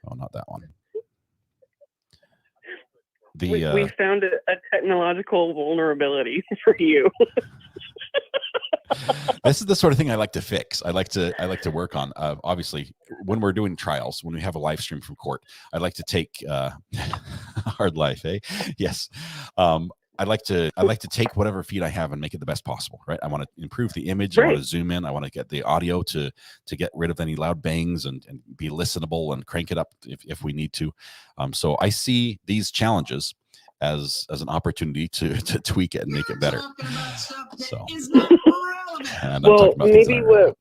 Oh, not that one. We found a technological vulnerability for you. This is the sort of thing I like to fix. I like to work on. Obviously, when we're doing trials, when we have a live stream from court, I like to take hard life, eh? Yes. I like to take whatever feed I have and make it the best possible, right? I want to improve the image. Right. I want to zoom in. I want to get the audio to get rid of any loud bangs and be listenable and crank it up if we need to. So I see these challenges as an opportunity to tweak it and make it better. So, and well, maybe what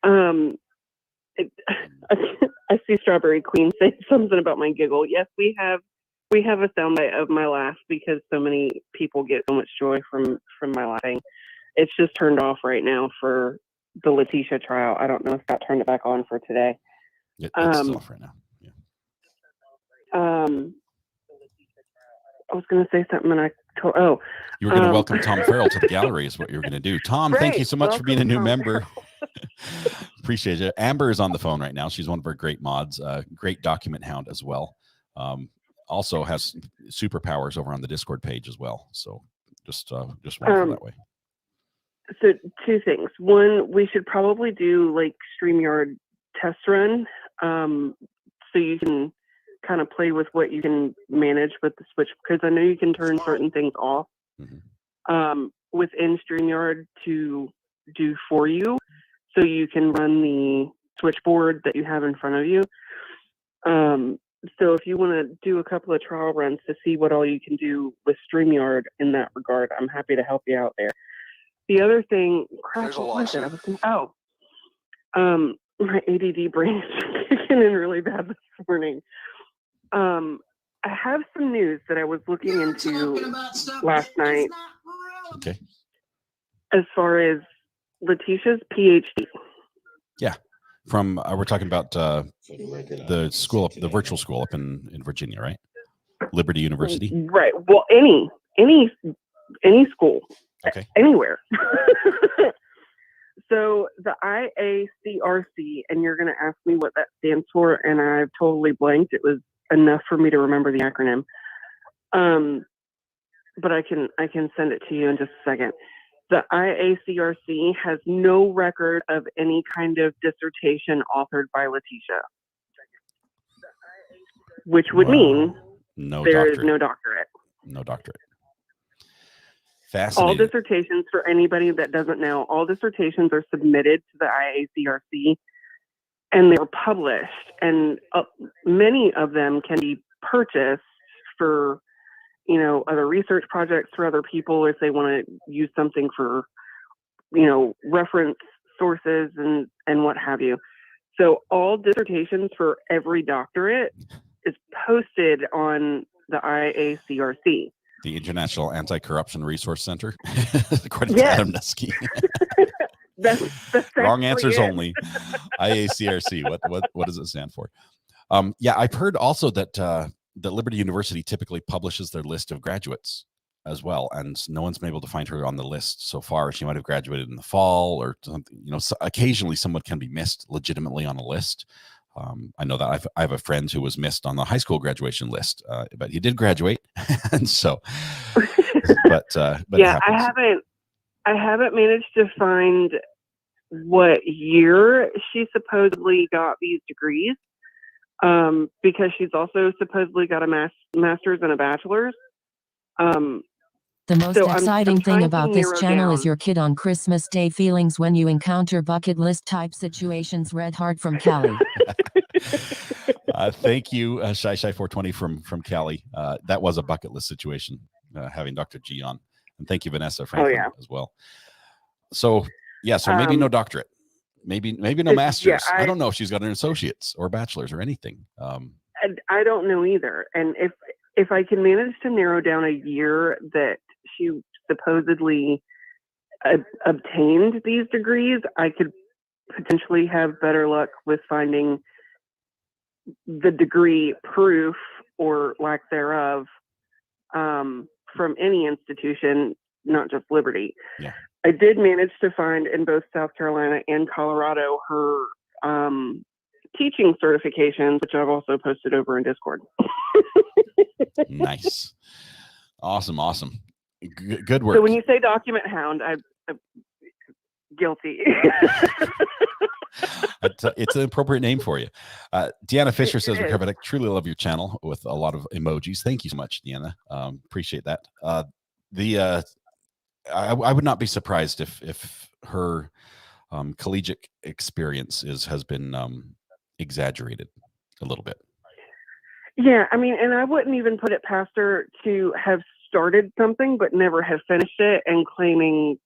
I see Strawberry Queen say something about my giggle. Yes, we have a soundbite of my laugh because so many people get so much joy from my laughing. It's just turned off right now for the Letecia trial. I don't know if Scott turned it back on for today. It's still off right now. Yeah. I was going to say something and I told. Oh, you were going to welcome Tom Farrell to the gallery is what you were going to do. Tom, right. Thank you so much for being a new member. Appreciate it. Amber is on the phone right now. She's one of our great mods, great document hound as well. Also has superpowers over on the Discord page as well. So just wonderful that way. So two things. One, we should probably do like StreamYard test run. So you can kind of play with what you can manage with the switch, because I know you can turn certain things off within StreamYard to do for you. So you can run the switchboard that you have in front of you. So if you want to do a couple of trial runs to see what all you can do with StreamYard in that regard, I'm happy to help you out there. The other thing, crap, what was it? I was thinking, my ADD brain is kicking in really bad this morning. I have some news that I was looking into last night. Okay. As far as Letecia's PhD. Yeah. From we're talking about the school, the virtual school up in Virginia, right? Liberty University. Right. Well, any school. Okay. Anywhere. So the IACRC, and you're going to ask me what that stands for, and I've totally blanked. It was enough for me to remember the acronym. But I can send it to you in just a second. The IACRC has no record of any kind of dissertation authored by Letecia, which would mean there is no doctorate. No doctorate. Fascinating. All dissertations, for anybody that doesn't know, all dissertations are submitted to the IACRC and they're published, and many of them can be purchased for, other research projects for other people if they want to use something for, reference sources and what have you. So all dissertations for every doctorate is posted on the IACRC. The International Anti-Corruption Resource Center, according to Adam Nusky. that's Wrong answers only. IACRC. What does it stand for? Yeah, I've heard also that Liberty University typically publishes their list of graduates as well, and no one's been able to find her on the list so far. She might have graduated in the fall or something. You know, so occasionally someone can be missed legitimately on a list. I know that I have a friend who was missed on the high school graduation list, but he did graduate, and so. But yeah, I haven't managed to find what year she supposedly got these degrees, because she's also supposedly got a master's and a bachelor's. The most exciting thing about this channel is down. your kid on Christmas Day feelings when you encounter bucket list type situations. Red Heart from Cali. Thank you, Shy 420 from Cali. That was a bucket list situation, having Dr. G on. And thank you, Vanessa Franklin, as well. So, yeah, so maybe no doctorate. Maybe no master's. Yeah, I don't know if she's got an associate's or bachelor's or anything. I don't know either. And if I can manage to narrow down a year that she supposedly obtained these degrees, I could potentially have better luck with finding the degree proof or lack thereof from any institution, not just Liberty. Yeah. I did manage to find in both South Carolina and Colorado her teaching certifications, which I've also posted over in Discord. Nice. Awesome. Good work. So when you say document hound, I'm guilty. It's an appropriate name for you. Deanna Fisher says, Recovered, I truly love your channel with a lot of emojis. Thank you so much, Deanna. Appreciate that. I would not be surprised if her collegiate experience has been exaggerated a little bit. Yeah, I mean, and I wouldn't even put it past her to have started something but never have finished it and claiming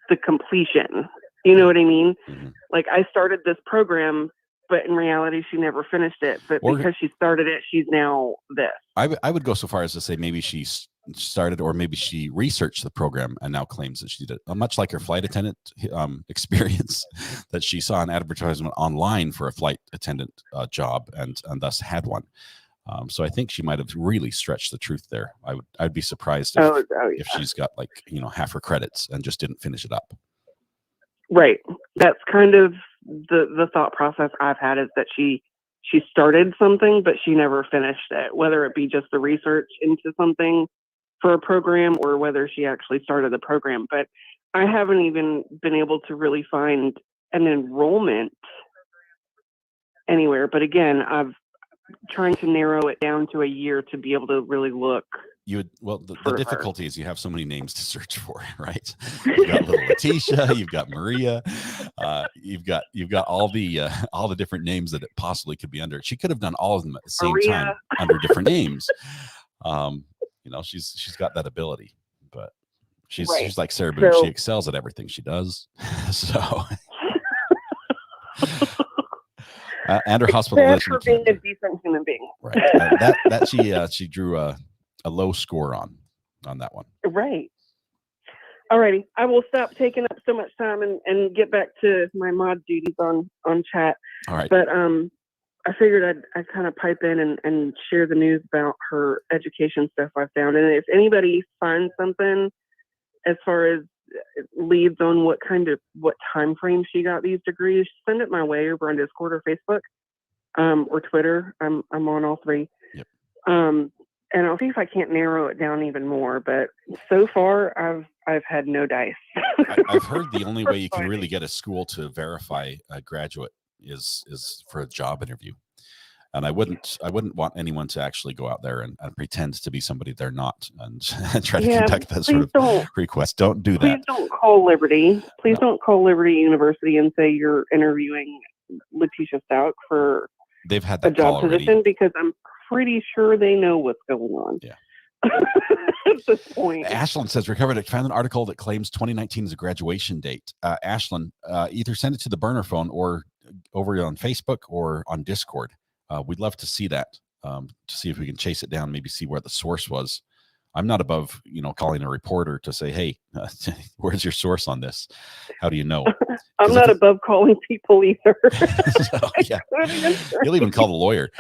the completion. You know what I mean? Mm-hmm. Like, I started this program, but in reality, she never finished it. But because she started it, she's now this. I would go so far as to say maybe she started, or maybe she researched the program and now claims that she did. Much like her flight attendant experience, that she saw an advertisement online for a flight attendant job and thus had one. So I think she might have really stretched the truth there. I'd be surprised if she's got half her credits and just didn't finish it up. Right. That's kind of the thought process I've had, is that she started something, but she never finished it, whether it be just the research into something for a program or whether she actually started the program. But I haven't even been able to really find an enrollment anywhere. But again, I've trying to narrow it down to a year to be able to really look. The difficulty is you have so many names to search for, right? You've got little Letecia, you've got Maria, you've got all the different names that it possibly could be under. She could have done all of them at the same time under different names. She's got that ability, but she's like Sarah Boone. She excels at everything she does. So and her hospitalization for being a decent human being, right? That she drew a low score on that one. Right. Alrighty. I will stop taking up so much time and get back to my mod duties on chat. All right. But I figured I'd kind of pipe in and share the news about her education stuff I found. And if anybody finds something as far as leads on what time frame she got these degrees, send it my way over on Discord or Facebook, or Twitter. I'm on all three. Yep. And I'll see if I can't narrow it down even more. But so far, I've had no dice. I've heard the only way you can really get a school to verify a graduate is for a job interview. And I wouldn't want anyone to actually go out there and pretend to be somebody they're not and try to conduct that sort of request. Don't do that. Please don't call Liberty. Please don't call Liberty University and say you're interviewing Letecia Stauch for they've had that a job position already. Because I'm pretty sure they know what's going on. Yeah. At this point. Ashlyn says, Recovered, I found an article that claims 2019 is a graduation date. Ashlyn, either send it to the burner phone or over on Facebook or on Discord. We'd love to see that, to see if we can chase it down, maybe see where the source was. I'm not above, calling a reporter to say, hey, where's your source on this? How do you know? I'm not above calling people either. So, yeah. You'll even call the lawyer.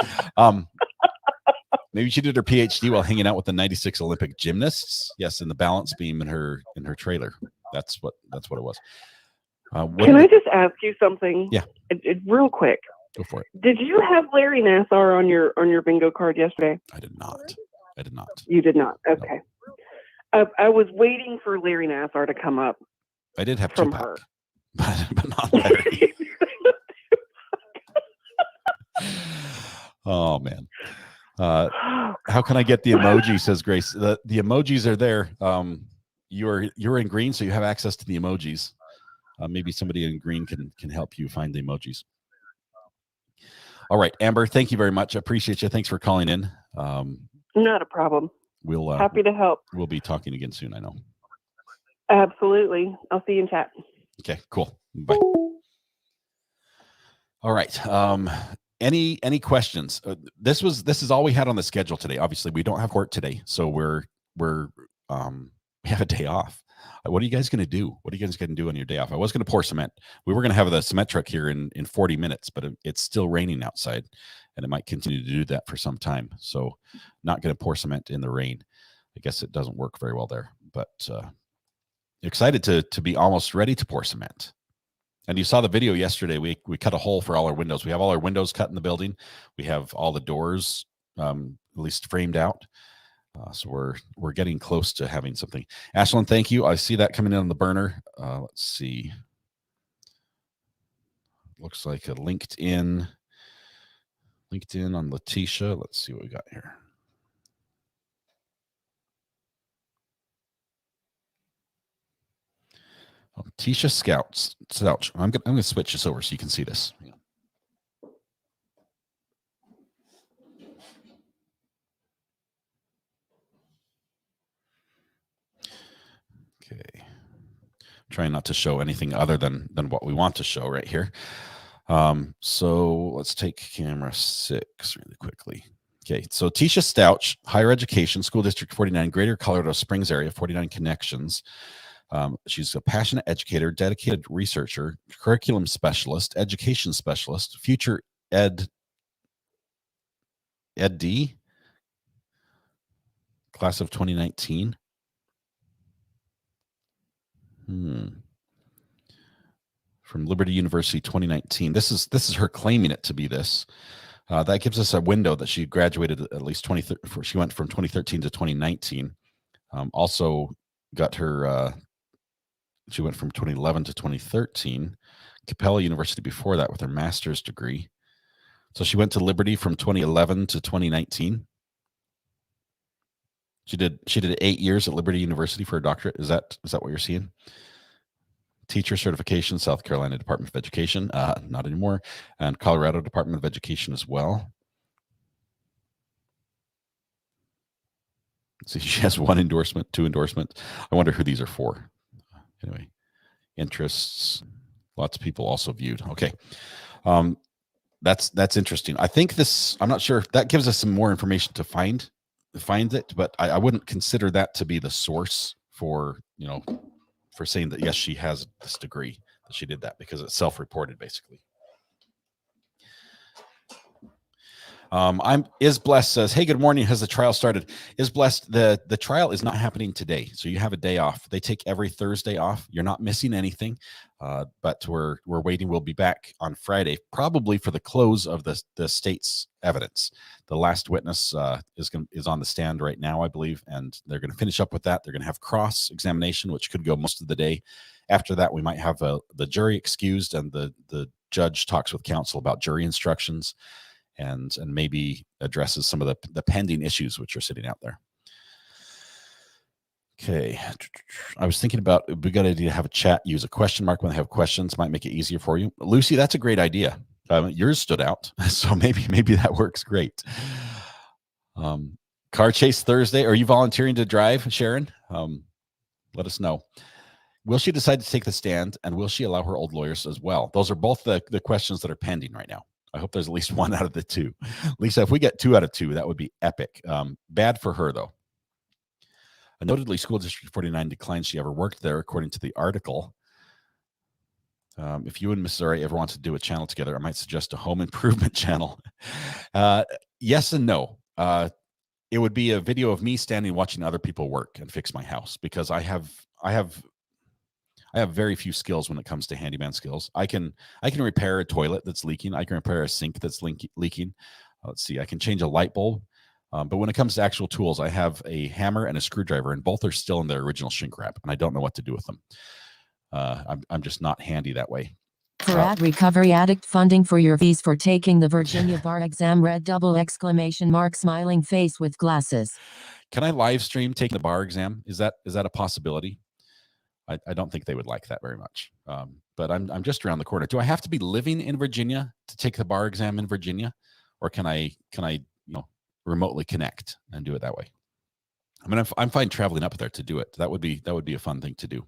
Maybe she did her PhD while hanging out with the 96 Olympic gymnasts. Yes, in the balance beam in her trailer. That's what it was. Can I just ask you something? Yeah. Real quick. Go for it. Did you have Larry Nassar on your bingo card yesterday? I did not. You did not. Okay. No. I was waiting for Larry Nassar to come up. I did have from Tupac, her, but not Larry. Oh man. How can I get the emoji? Says Grace. The emojis are there. You're in green, so you have access to the emojis. Maybe somebody in green can help you find the emojis. All right, Amber, thank you very much. I appreciate you. Thanks for calling in. Not a problem. We'll happy to help. We'll be talking again soon, I know. Absolutely. I'll see you in chat. Okay, cool. Bye. All right. Any questions? This is all we had on the schedule today. Obviously, we don't have court today, so we have a day off. What are you guys going to do? What are you guys going to do on your day off? I was going to pour cement. We were going to have the cement truck here in 40 minutes, but it's still raining outside, and it might continue to do that for some time. So not going to pour cement in the rain. I guess it doesn't work very well there, but excited to be almost ready to pour cement. And you saw the video yesterday. We cut a hole for all our windows. We have all our windows cut in the building. We have all the doors at least framed out. So we're getting close to having something. Ashlyn, thank you. I see that coming in on the burner. Let's see. Looks like a LinkedIn on Letecia. Let's see what we got here. Oh, Letecia Stauch. I'm gonna switch this over so you can see this. Okay. Trying not to show anything other than what we want to show right here. So let's take camera 6 really quickly. Okay, so Letecia Stauch, higher education, school district 49, Greater Colorado Springs area, 49 connections. She's a passionate educator, dedicated researcher, curriculum specialist, education specialist, future ed D, class of 2019. From Liberty University 2019. This is her claiming it to be this. That gives us a window that she graduated at least 2013. She went from 2013 to 2019. Also got her, she went from 2011 to 2013. Capella University before that with her master's degree. So she went to Liberty from 2011 to 2019. She did 8 years at Liberty University for a doctorate. Is that what you're seeing? Teacher certification, South Carolina Department of Education, not anymore, and Colorado Department of Education as well. Let's see, she has 1 endorsement, 2 endorsements. I wonder who these are for. Anyway, interests. Lots of people also viewed. Okay, that's interesting. I think this. I'm not sure if that gives us some more information to find it, but I wouldn't consider that to be the source for for saying that yes, she has this degree, that she did that, because it's self-reported basically. Is Blessed says, hey, good morning. Has the trial started? Is Blessed, the trial is not happening today. So you have a day off. They take every Thursday off. You're not missing anything. But we're waiting. We'll be back on Friday, probably for the close of the state's evidence. The last witness is on the stand right now, I believe, and they're going to finish up with that. They're going to have cross-examination, which could go most of the day. After that, we might have the jury excused, and the judge talks with counsel about jury instructions, and maybe addresses some of the pending issues which are sitting out there. Okay. I was thinking about, it'd be a good idea to have a chat, use a question mark when they have questions, might make it easier for you. Lucy, that's a great idea. Yours stood out, so maybe that works great. Car chase Thursday. Are you volunteering to drive, Sharon? Let us know. Will she decide to take the stand, and will she allow her old lawyers as well? Those are both the questions that are pending right now. I hope there's at least 1 out of the 2. Lisa, if we get 2 out of 2, that would be epic. Bad for her, though. Notedly, School District 49 declines she ever worked there, according to the article. If you and Mrs. Ray ever want to do a channel together, I might suggest a home improvement channel. Yes and no. it would be a video of me standing watching other people work and fix my house, because I have very few skills when it comes to handyman skills. I can repair a toilet that's leaking. I can repair a sink that's leaking. Let's see, I can change a light bulb. But when it comes to actual tools, I have a hammer and a screwdriver, and both are still in their original shrink wrap, and I don't know what to do with them. I'm just not handy that way. For ad recovery addict funding for your fees for taking the Virginia bar exam, red double exclamation mark smiling face with glasses. Can I live stream taking the bar exam? Is that a possibility? I don't think they would like that very much. But I'm just around the corner. Do I have to be living in Virginia to take the bar exam in Virginia, or can I remotely connect and do it that way? I mean, I'm fine traveling up there to do it. That would be a fun thing to do.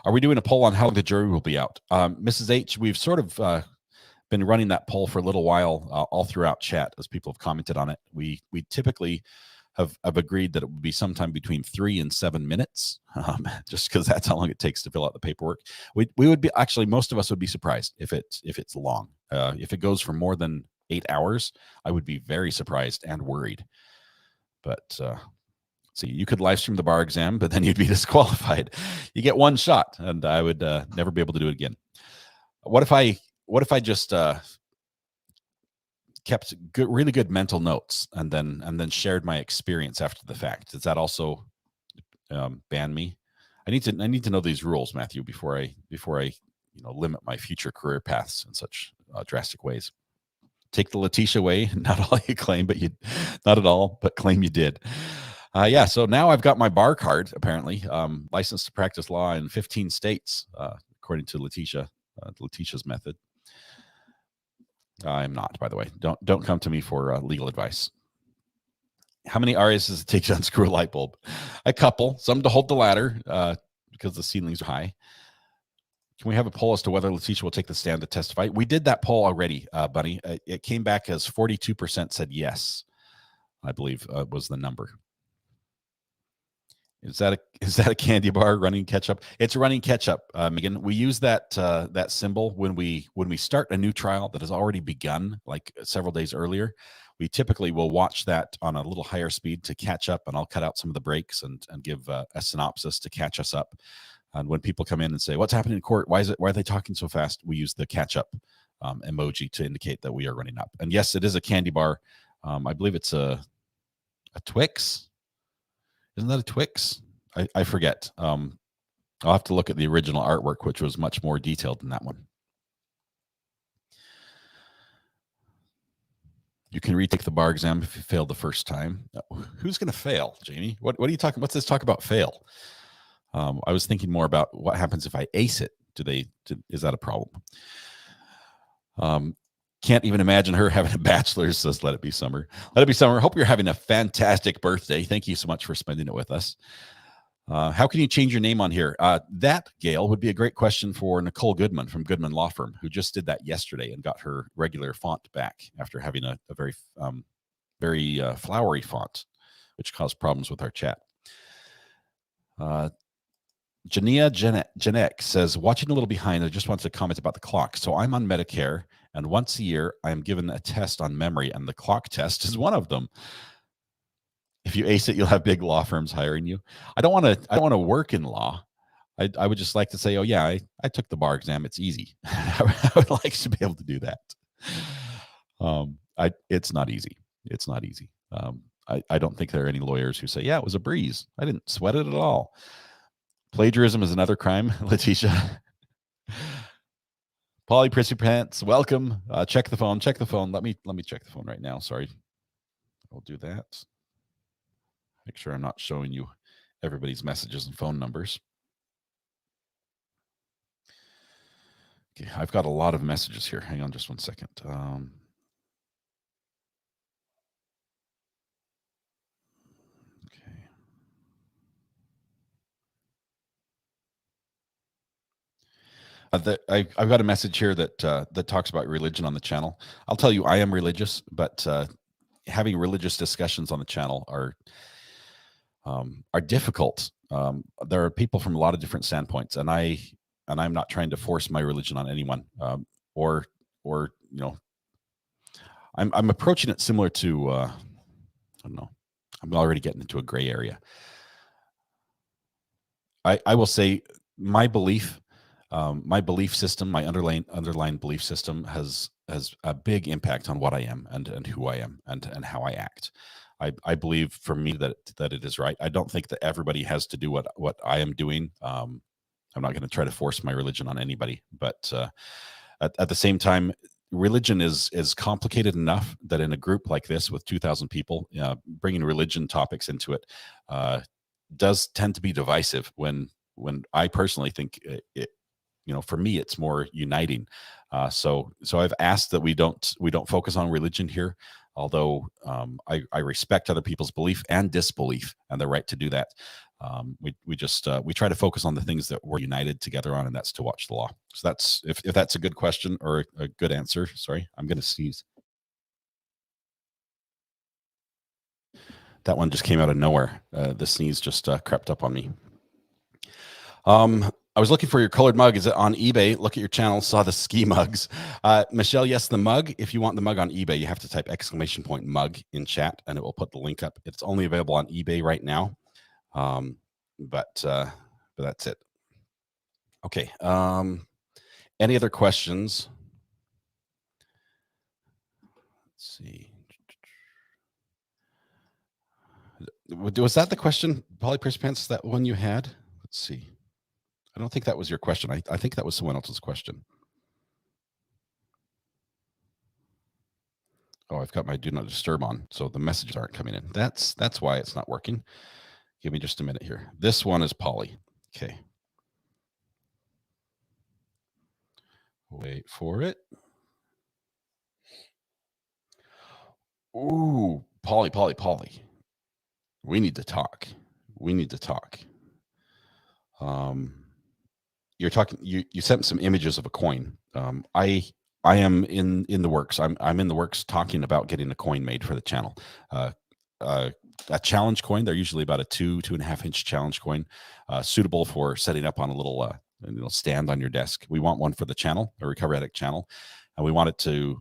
Are we doing a poll on how long the jury will be out? Mrs. H, we've sort of been running that poll for a little while, all throughout chat, as people have commented on it. We typically have agreed that it would be sometime between 3 and 7 minutes, just because that's how long it takes to fill out the paperwork. We would be, actually, most of us would be surprised if it's long. If it goes for more than 8 hours, I would be very surprised and worried. But see, you could live stream the bar exam, but then you'd be disqualified. You get one shot, and I would never be able to do it again. What if I just kept really good mental notes and then shared my experience after the fact? Does that also ban me? I need to know these rules, Matthew, before I limit my future career paths in such drastic ways. Take the Letecia way. Not all you claim, but not at all, but claim you did. Yeah, so now I've got my bar card, apparently, licensed to practice law in 15 states, according to Letecia, Letecia's method. I'm not, by the way. Don't come to me for legal advice. How many RAs does it take to unscrew a light bulb? A couple, some to hold the ladder because the ceilings are high. Can we have a poll as to whether Letecia will take the stand to testify? We did that poll already, Bunny. It came back as 42% said yes, I believe was the number. Is that a candy bar running ketchup? It's running ketchup, Megan. We use that symbol when we start a new trial that has already begun, like several days earlier. We typically will watch that on a little higher speed to catch up, and I'll cut out some of the breaks and give a synopsis to catch us up. And when people come in and say, "What's happening in court? Why are they talking so fast?" we use the catch up emoji to indicate that we are running up. And yes, it is a candy bar. I believe it's a Twix. Isn't that a Twix? I forget. I'll have to look at the original artwork, which was much more detailed than that one. You can retake the bar exam if you failed the first time. Who's going to fail, Jamie? What are you talking? What's this talk about fail? I was thinking more about what happens if I ace it. Is that a problem? Can't even imagine her having a bachelor's, says Let It Be Summer. Let It Be Summer. Hope you're having a fantastic birthday. Thank you so much for spending it with us. How can you change your name on here? That, Gail, would be a great question for Nicole Goodman from Goodman Law Firm, who just did that yesterday and got her regular font back after having a very flowery font, which caused problems with our chat. Jania Janek says, watching a little behind, I just wanted to comment about the clock. So I'm on Medicare, and once a year, I am given a test on memory, and the clock test is one of them. If you ace it, you'll have big law firms hiring you. I don't want to work in law. I would just like to say, oh yeah, I took the bar exam. It's easy. I would like to be able to do that. It's not easy. It's not easy. I don't think there are any lawyers who say, yeah, it was a breeze. I didn't sweat it at all. Plagiarism is another crime, Letecia. Polly Prissy Pants, welcome. Check the phone. Check the phone. Let me check the phone right now. Sorry. I'll do that. Make sure I'm not showing you everybody's messages and phone numbers. Okay, I've got a lot of messages here. Hang on just one second. I've got a message here that talks about religion on the channel. I'll tell you, I am religious, but having religious discussions on the channel are difficult. There are people from a lot of different standpoints, and I'm not trying to force my religion on anyone, or I'm approaching it similar to I don't know. I'm already getting into a gray area. I will say my belief system, my underlying belief system has a big impact on what I am and who I am and how I act. I believe for me that it is right. I don't think that everybody has to do what I am doing. I'm not going to try to force my religion on anybody, but at the same time, religion is complicated enough that in a group like this with 2,000 people, bringing religion topics into it does tend to be divisive. When I personally think it, for me, it's more uniting. So I've asked that we don't focus on religion here, although I respect other people's belief and disbelief and their right to do that. We try to focus on the things that we're united together on, and that's to watch the law. So that's if that's a good question or a good answer. Sorry, I'm going to sneeze. That one just came out of nowhere. The sneeze just crept up on me. I was looking for your colored mug. Is it on eBay? Look at your channel. Saw the ski mugs. Michelle, yes, the mug. If you want the mug on eBay, you have to type !mug in chat, and it will put the link up. It's only available on eBay right now. But that's it. Okay. Any other questions? Let's see. Was that the question, Polyperspants, that one you had? Let's see. I don't think that was your question. I think that was someone else's question. Oh, I've got my do not disturb on, so the messages aren't coming in. That's why it's not working. Give me just a minute here. This one is Polly. Okay. Wait for it. Ooh, Polly. We need to talk. You're talking. You sent some images of a coin. I am in the works. I'm in the works talking about getting a coin made for the channel. A challenge coin. They're usually about a 2.5 inch challenge coin, suitable for setting up on a little stand on your desk. We want one for the channel, a Recover Addict channel, and we want it to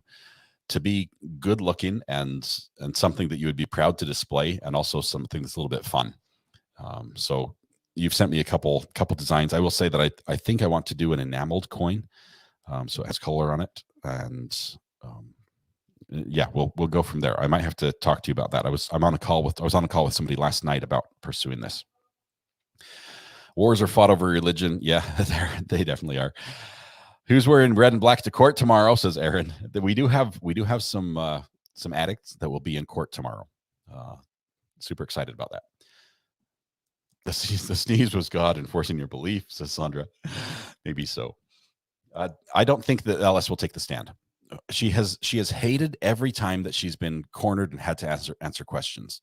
be good looking and something that you would be proud to display, and also something that's a little bit fun. So you've sent me a couple designs. I will say that I think I want to do an enameled coin, so it has color on it, and yeah, we'll go from there. I might have to talk to you about that. I was on a call with somebody last night about pursuing this. Wars are fought over religion. Yeah, they definitely are. Who's wearing red and black to court tomorrow? Says Aaron. We do have some addicts that will be in court tomorrow. Super excited about that. The sneeze was God enforcing your belief, says Sandra. Maybe so. I don't think that LS will take the stand. She has hated every time that she's been cornered and had to answer questions.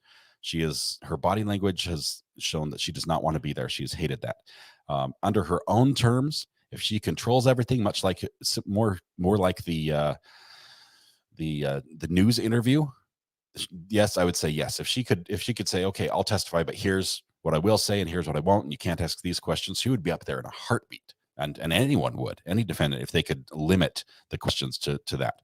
Her body language has shown that she does not want to be there. She has hated that. Under her own terms, if she controls everything, much like more like the news interview, yes, I would say yes. If she could say, okay, I'll testify, but here's what I will say and here's what I won't, and you can't ask these questions, she would be up there in a heartbeat. And anyone would, any defendant, if they could limit the questions to that.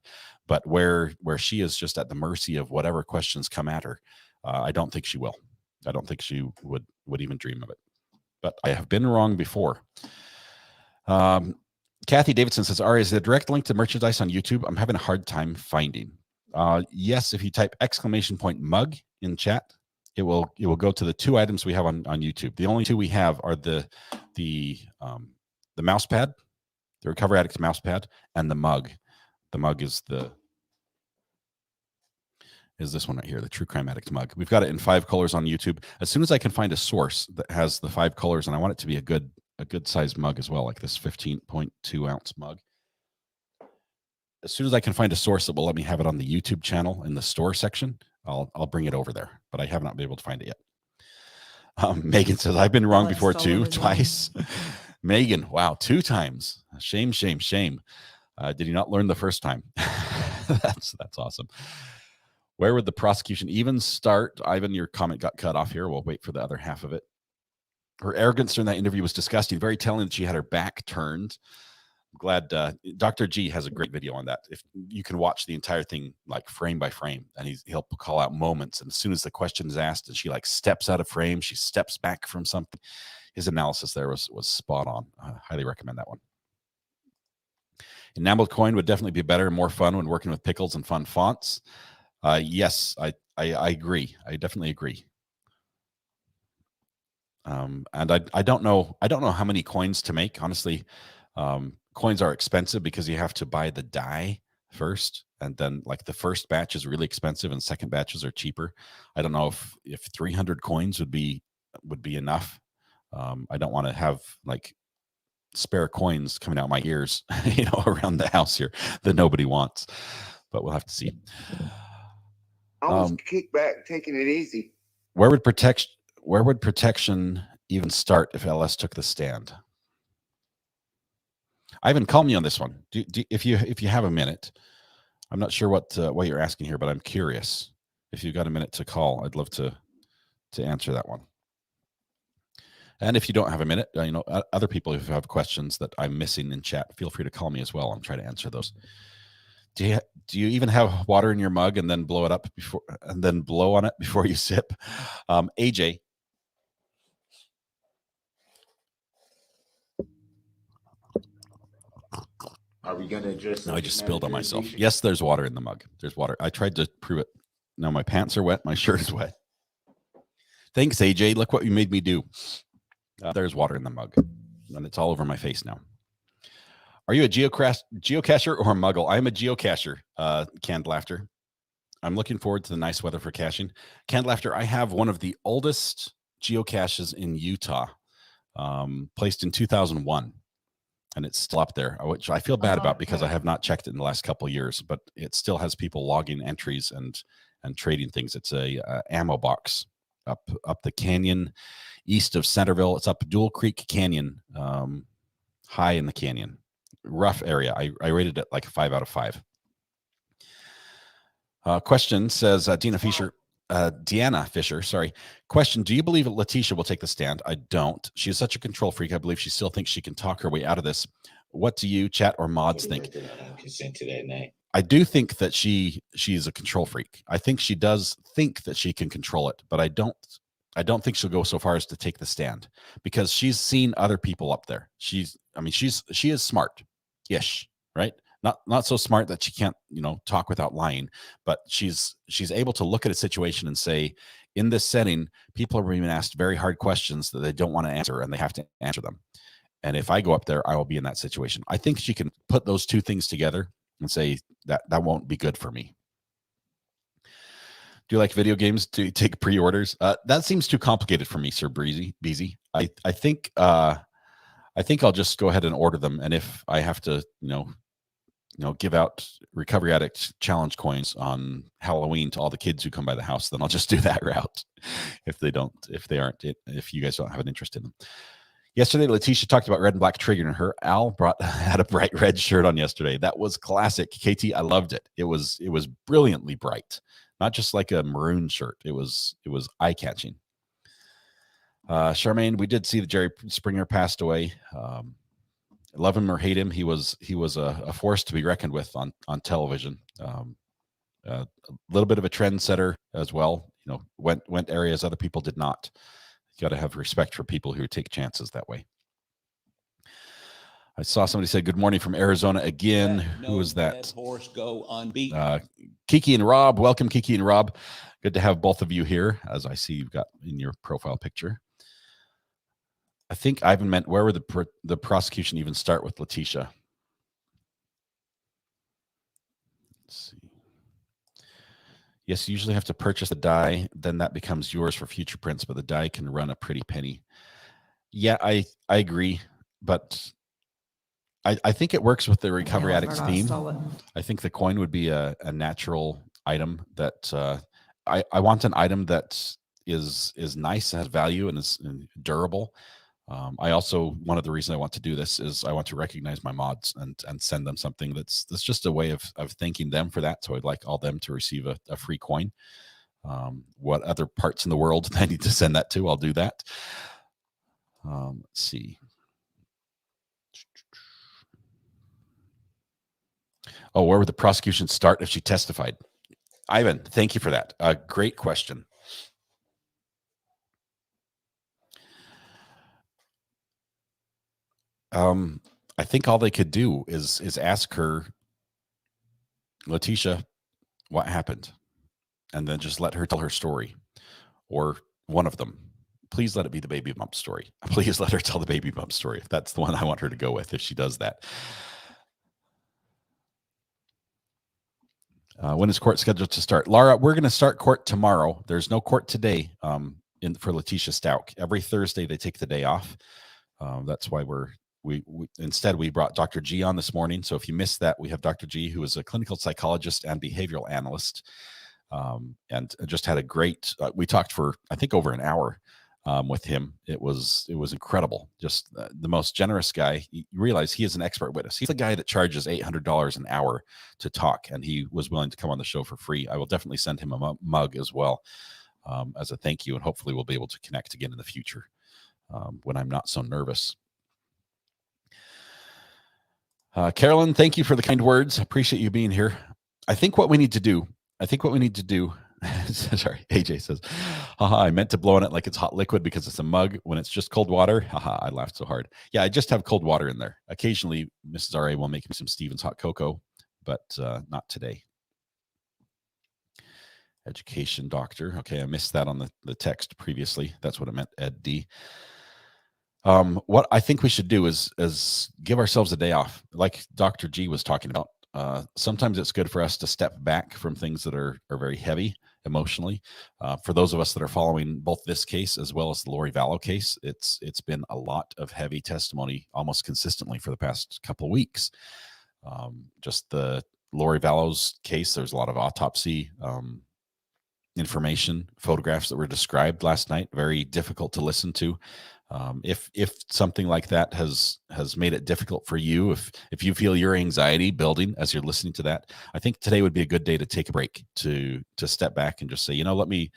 But where she is just at the mercy of whatever questions come at her, I don't think she will. I don't think she would even dream of it. But I have been wrong before. Kathy Davidson says, Ari, is the direct link to merchandise on YouTube? I'm having a hard time finding. Yes, if you type !mug in chat, it will go to the 2 items we have on YouTube. The only 2 we have are the mouse pad, the Recover Addict mouse pad, and the mug. The mug is this one right here, the True Crime Addict mug. We've got it in 5 colors on YouTube. As soon as I can find a source that has the 5 colors, and I want it to be a good size mug as well, like this 15.2 ounce mug. As soon as I can find a source that will let me have it on the YouTube channel in the store section, I'll bring it over there. But I have not been able to find it yet. Megan says, I've been wrong before too, twice. Megan, wow, 2 times. Shame. Did you not learn the first time? That's awesome. Where would the prosecution even start? Ivan, your comment got cut off here. We'll wait for the other half of it. Her arrogance during that interview was disgusting. Very telling that she had her back turned. glad Dr. G has a great video on that. If you can watch the entire thing like frame by frame, and he'll call out moments, and as soon as the question is asked and she like steps out of frame, she steps back from something. His analysis there was spot on. Highly recommend that one. Enameled coin would definitely be better and more fun when working with pickles and fun fonts. Yes, I agree. I definitely agree. And I don't know how many coins to make, honestly. Coins are expensive because you have to buy the die first, and then like the first batch is really expensive and second batches are cheaper. I don't know if 300 coins would be enough. I don't want to have like spare coins coming out my ears, around the house here that nobody wants, but we'll have to see. I was kicked back, taking it easy. Where would protection even start if LS took the stand? Ivan, call me on this one. If you have a minute. I'm not sure what you're asking here, but I'm curious. If you've got a minute to call, I'd love to answer that one. And if you don't have a minute, other people who have questions that I'm missing in chat, feel free to call me as well. I'm trying to answer those. Do you even have water in your mug and then blow it up and then blow on it before you sip? AJ. Are we going to address? No, I just spilled on myself. Yes, there's water in the mug. There's water. I tried to prove it. No, my pants are wet. My shirt is wet. Thanks, AJ. Look what you made me do. There's water in the mug, and it's all over my face now. Are you a geocacher or a muggle? I'm a geocacher, Canned Laughter. I'm looking forward to the nice weather for caching. Canned Laughter, I have one of the oldest geocaches in Utah, placed in 2001. And it's still up there, which I feel bad about because I have not checked it in the last couple of years, but it still has people logging entries and trading things. It's a ammo box up the canyon east of Centerville. It's up Dual Creek Canyon, high in the canyon. Rough area. I rated it like a 5 out of 5. Question says, Deanna Fisher, sorry. Question, do you believe that Letecia will take the stand? I don't. She is such a control freak. I believe she still thinks she can talk her way out of this. What do you, chat or mods, think? I do think that she's a control freak. I think she does think that she can control it, but I don't think she'll go so far as to take the stand because she's seen other people up there. She is smart-ish, right? Not so smart that she can't, talk without lying, but she's able to look at a situation and say, in this setting, people are being asked very hard questions that they don't want to answer, and they have to answer them. And if I go up there, I will be in that situation. I think she can put those two things together and say that won't be good for me. Do you like video games? Do you take pre-orders? That seems too complicated for me, Sir Beezy. I think I'll just go ahead and order them, and if I have to, give out Recovery Addict challenge coins on Halloween to all the kids who come by the house, then I'll just do that route. If you guys don't have an interest in them. Yesterday, Letecia talked about red and black triggering her. Al had a bright red shirt on yesterday. That was classic. KT, I loved it. It was brilliantly bright, not just like a maroon shirt. It was eye-catching. Charmaine, we did see that Jerry Springer passed away. Love him or hate him, he was a force to be reckoned with on television. A little bit of a trendsetter as well. Went areas other people did not. You got to have respect for people who take chances that way. I saw somebody say good morning from Arizona again. Who was that? Horse go unbeaten. Kiki and Rob. Welcome, Kiki and Rob. Good to have both of you here, as I see you've got in your profile picture. I think Ivan meant, where would the prosecution even start with Letecia? Let's see. Yes, you usually have to purchase the die, then that becomes yours for future prints, but the die can run a pretty penny. Yeah, I agree, but I think it works with the Recovery Addicts theme. I think the coin would be a natural item that I want an item that is nice, has value, and is durable. I also, one of the reasons I want to do this is I want to recognize my mods and send them something that's just a way of thanking them for that. So I'd like all them to receive a free coin. What other parts in the world I need to send that to, I'll do that. Let's see. Oh, where would the prosecution start if she testified? Ivan, thank you for that. Great question. I think all they could do is ask her, Letecia, what happened? And then just let her tell her story, or one of them. Please let it be the baby bump story. Please let her tell the baby bump story. That's the one I want her to go with if she does that. When is court scheduled to start? Laura, we're going to start court tomorrow. There's no court today for Letecia Stauch. Every Thursday they take the day off. That's why we instead we brought Dr. G on this morning. So if you missed that, we have Dr. G, who is a clinical psychologist and behavioral analyst, and just had a great. We talked for I think over an hour with him. It was incredible. Just the most generous guy. You realize he is an expert witness. He's the guy that charges $800 an hour to talk, and he was willing to come on the show for free. I will definitely send him a mug as well as a thank you, and hopefully we'll be able to connect again in the future when I'm not so nervous. Carolyn, thank you for the kind words. Appreciate you being here. I think what we need to do. Sorry, AJ says, haha, I meant to blow on it like it's hot liquid because it's a mug when it's just cold water. Haha, I laughed so hard. Yeah, I just have cold water in there. Occasionally, Mrs. RA will make me some Stevens hot cocoa, but not today. Education doctor. Okay, I missed that on the text previously. That's what I meant, Ed D. What I think we should do is give ourselves a day off. Like Dr. G was talking about, sometimes it's good for us to step back from things that are very heavy emotionally. For those of us that are following both this case as well as the Lori Vallow case, it's been a lot of heavy testimony almost consistently for the past couple of weeks. Just the Lori Vallow's case, there's a lot of autopsy information, photographs that were described last night, very difficult to listen to. If something like that has made it difficult for you, if you feel your anxiety building as you're listening to that, I think today would be a good day to take a break, to step back and just say, let me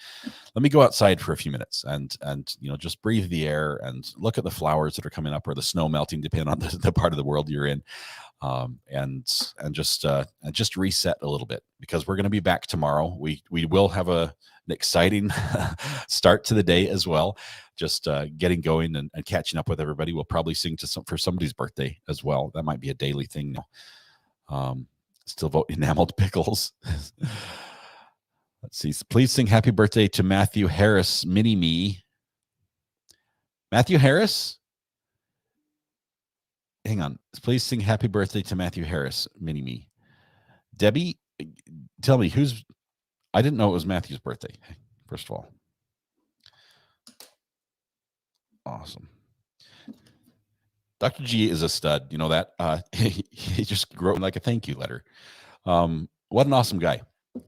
go outside for a few minutes and just breathe the air and look at the flowers that are coming up or the snow melting, depending on the part of the world you're in, and just reset a little bit, because we're going to be back tomorrow. We will have an exciting start to the day as well. Just getting going and catching up with everybody. We'll probably sing for somebody's birthday as well. That might be a daily thing now. Still vote enameled pickles. Let's see. Please sing happy birthday to Matthew Harris, mini me. Matthew Harris? Hang on. Please sing happy birthday to Matthew Harris, mini me. Debbie, tell me I didn't know it was Matthew's birthday, first of all. Awesome. Dr. G is a stud. You know that? He just wrote like a thank you letter. What an awesome guy.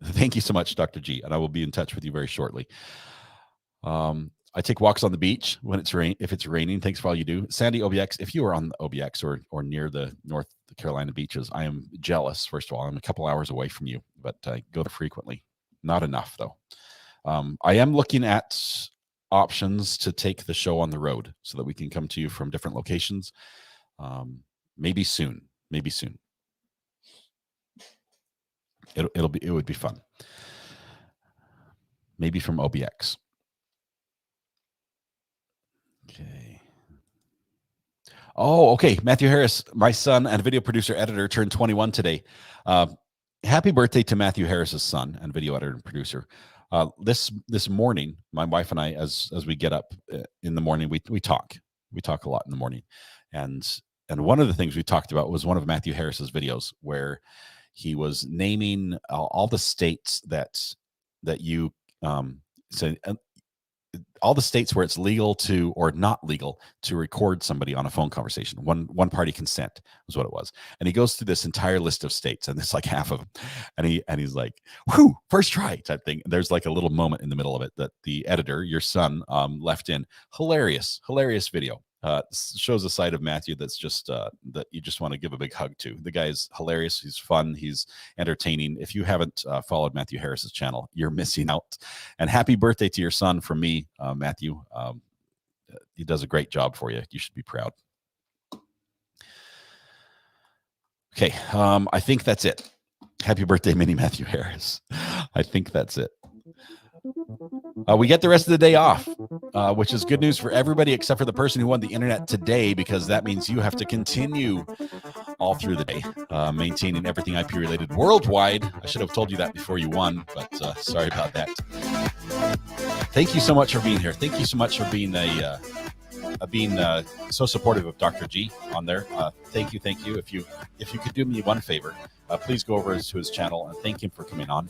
Thank you so much, Dr. G. And I will be in touch with you very shortly. I take walks on the beach if it's raining. Thanks for all you do. Sandy OBX, if you are on the OBX or near the North Carolina beaches, I am jealous. First of all, I'm a couple hours away from you, but I go there frequently. Not enough, though. I am looking at options to take the show on the road so that we can come to you from different locations. Maybe soon. It would be fun. Maybe from OBX. Okay. Oh, okay. Matthew Harris, my son and video producer editor, turned 21 today. Happy birthday to Matthew Harris's son and video editor and producer. This morning, my wife and I, as we get up in the morning, we talk. We talk a lot in the morning, and one of the things we talked about was one of Matthew Harris's videos where he was naming all the states that you said. All the states where it's legal to or not legal to record somebody on a phone conversation. One party consent was what it was. And he goes through this entire list of states, and it's like half of them. And he's like, whoo, first try type thing. There's like a little moment in the middle of it that the editor, your son, left in. Hilarious video. Shows a side of Matthew that's just that you just want to give a big hug to. The guy is hilarious. He's fun. He's entertaining. If you haven't followed Matthew Harris's channel, you're missing out. And happy birthday to your son from me, Matthew. He does a great job for you. You should be proud. Okay, I think that's it. Happy birthday, Minnie Matthew Harris. I think that's it. We get the rest of the day off, which is good news for everybody except for the person who won the internet today, because that means you have to continue all through the day, maintaining everything IP related worldwide. I should have told you that before you won, but sorry about that. Thank you so much for being here. Thank you so much for being so supportive of Dr. G on there. Thank you. If you could do me one favor, please go over to his channel and thank him for coming on.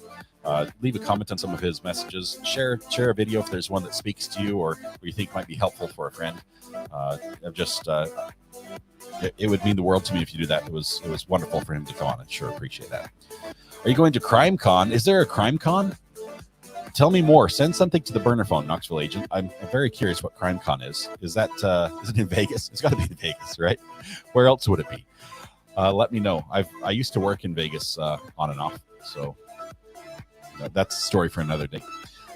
Leave a comment on some of his messages. Share a video if there's one that speaks to you or you think might be helpful for a friend. It would mean the world to me if you do that. It was wonderful for him to come on. I sure appreciate that. Are you going to Crime Con? Is there a Crime Con? Tell me more. Send something to the burner phone, Knoxville agent. I'm very curious what Crime Con is. Is it in Vegas? It's got to be in Vegas, right? Where else would it be? Let me know. I used to work in Vegas on and off, so that's a story for another day.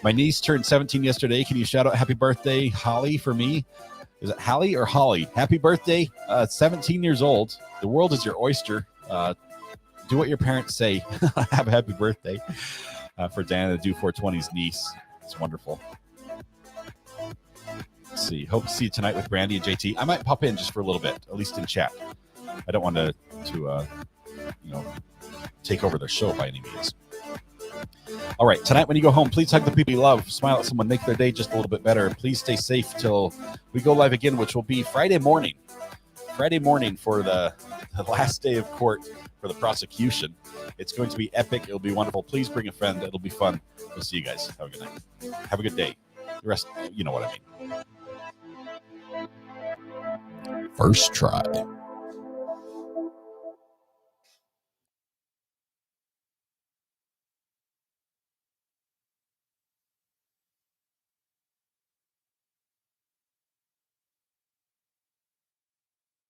My niece turned 17 yesterday. Can you shout out happy birthday, Holly, for me? Is it Hallie or Holly? Happy birthday, 17 years old. The world is your oyster. Do what your parents say. Have a happy birthday. For Diana Do 420's niece. It's wonderful. Let's see. Hope to see you tonight with Brandy and JT. I might pop in just for a little bit, at least in chat. I don't want to take over their show by any means. All right, tonight when you go home, please hug the people you love, smile at someone, make their day just a little bit better. Please stay safe till we go live again, which will be Friday morning for the last day of court for the prosecution. It's going to be epic. It'll be wonderful. Please bring a friend. It'll be fun. We'll see you guys. Have a good night. Have a good day. The rest, you know what I mean. First try.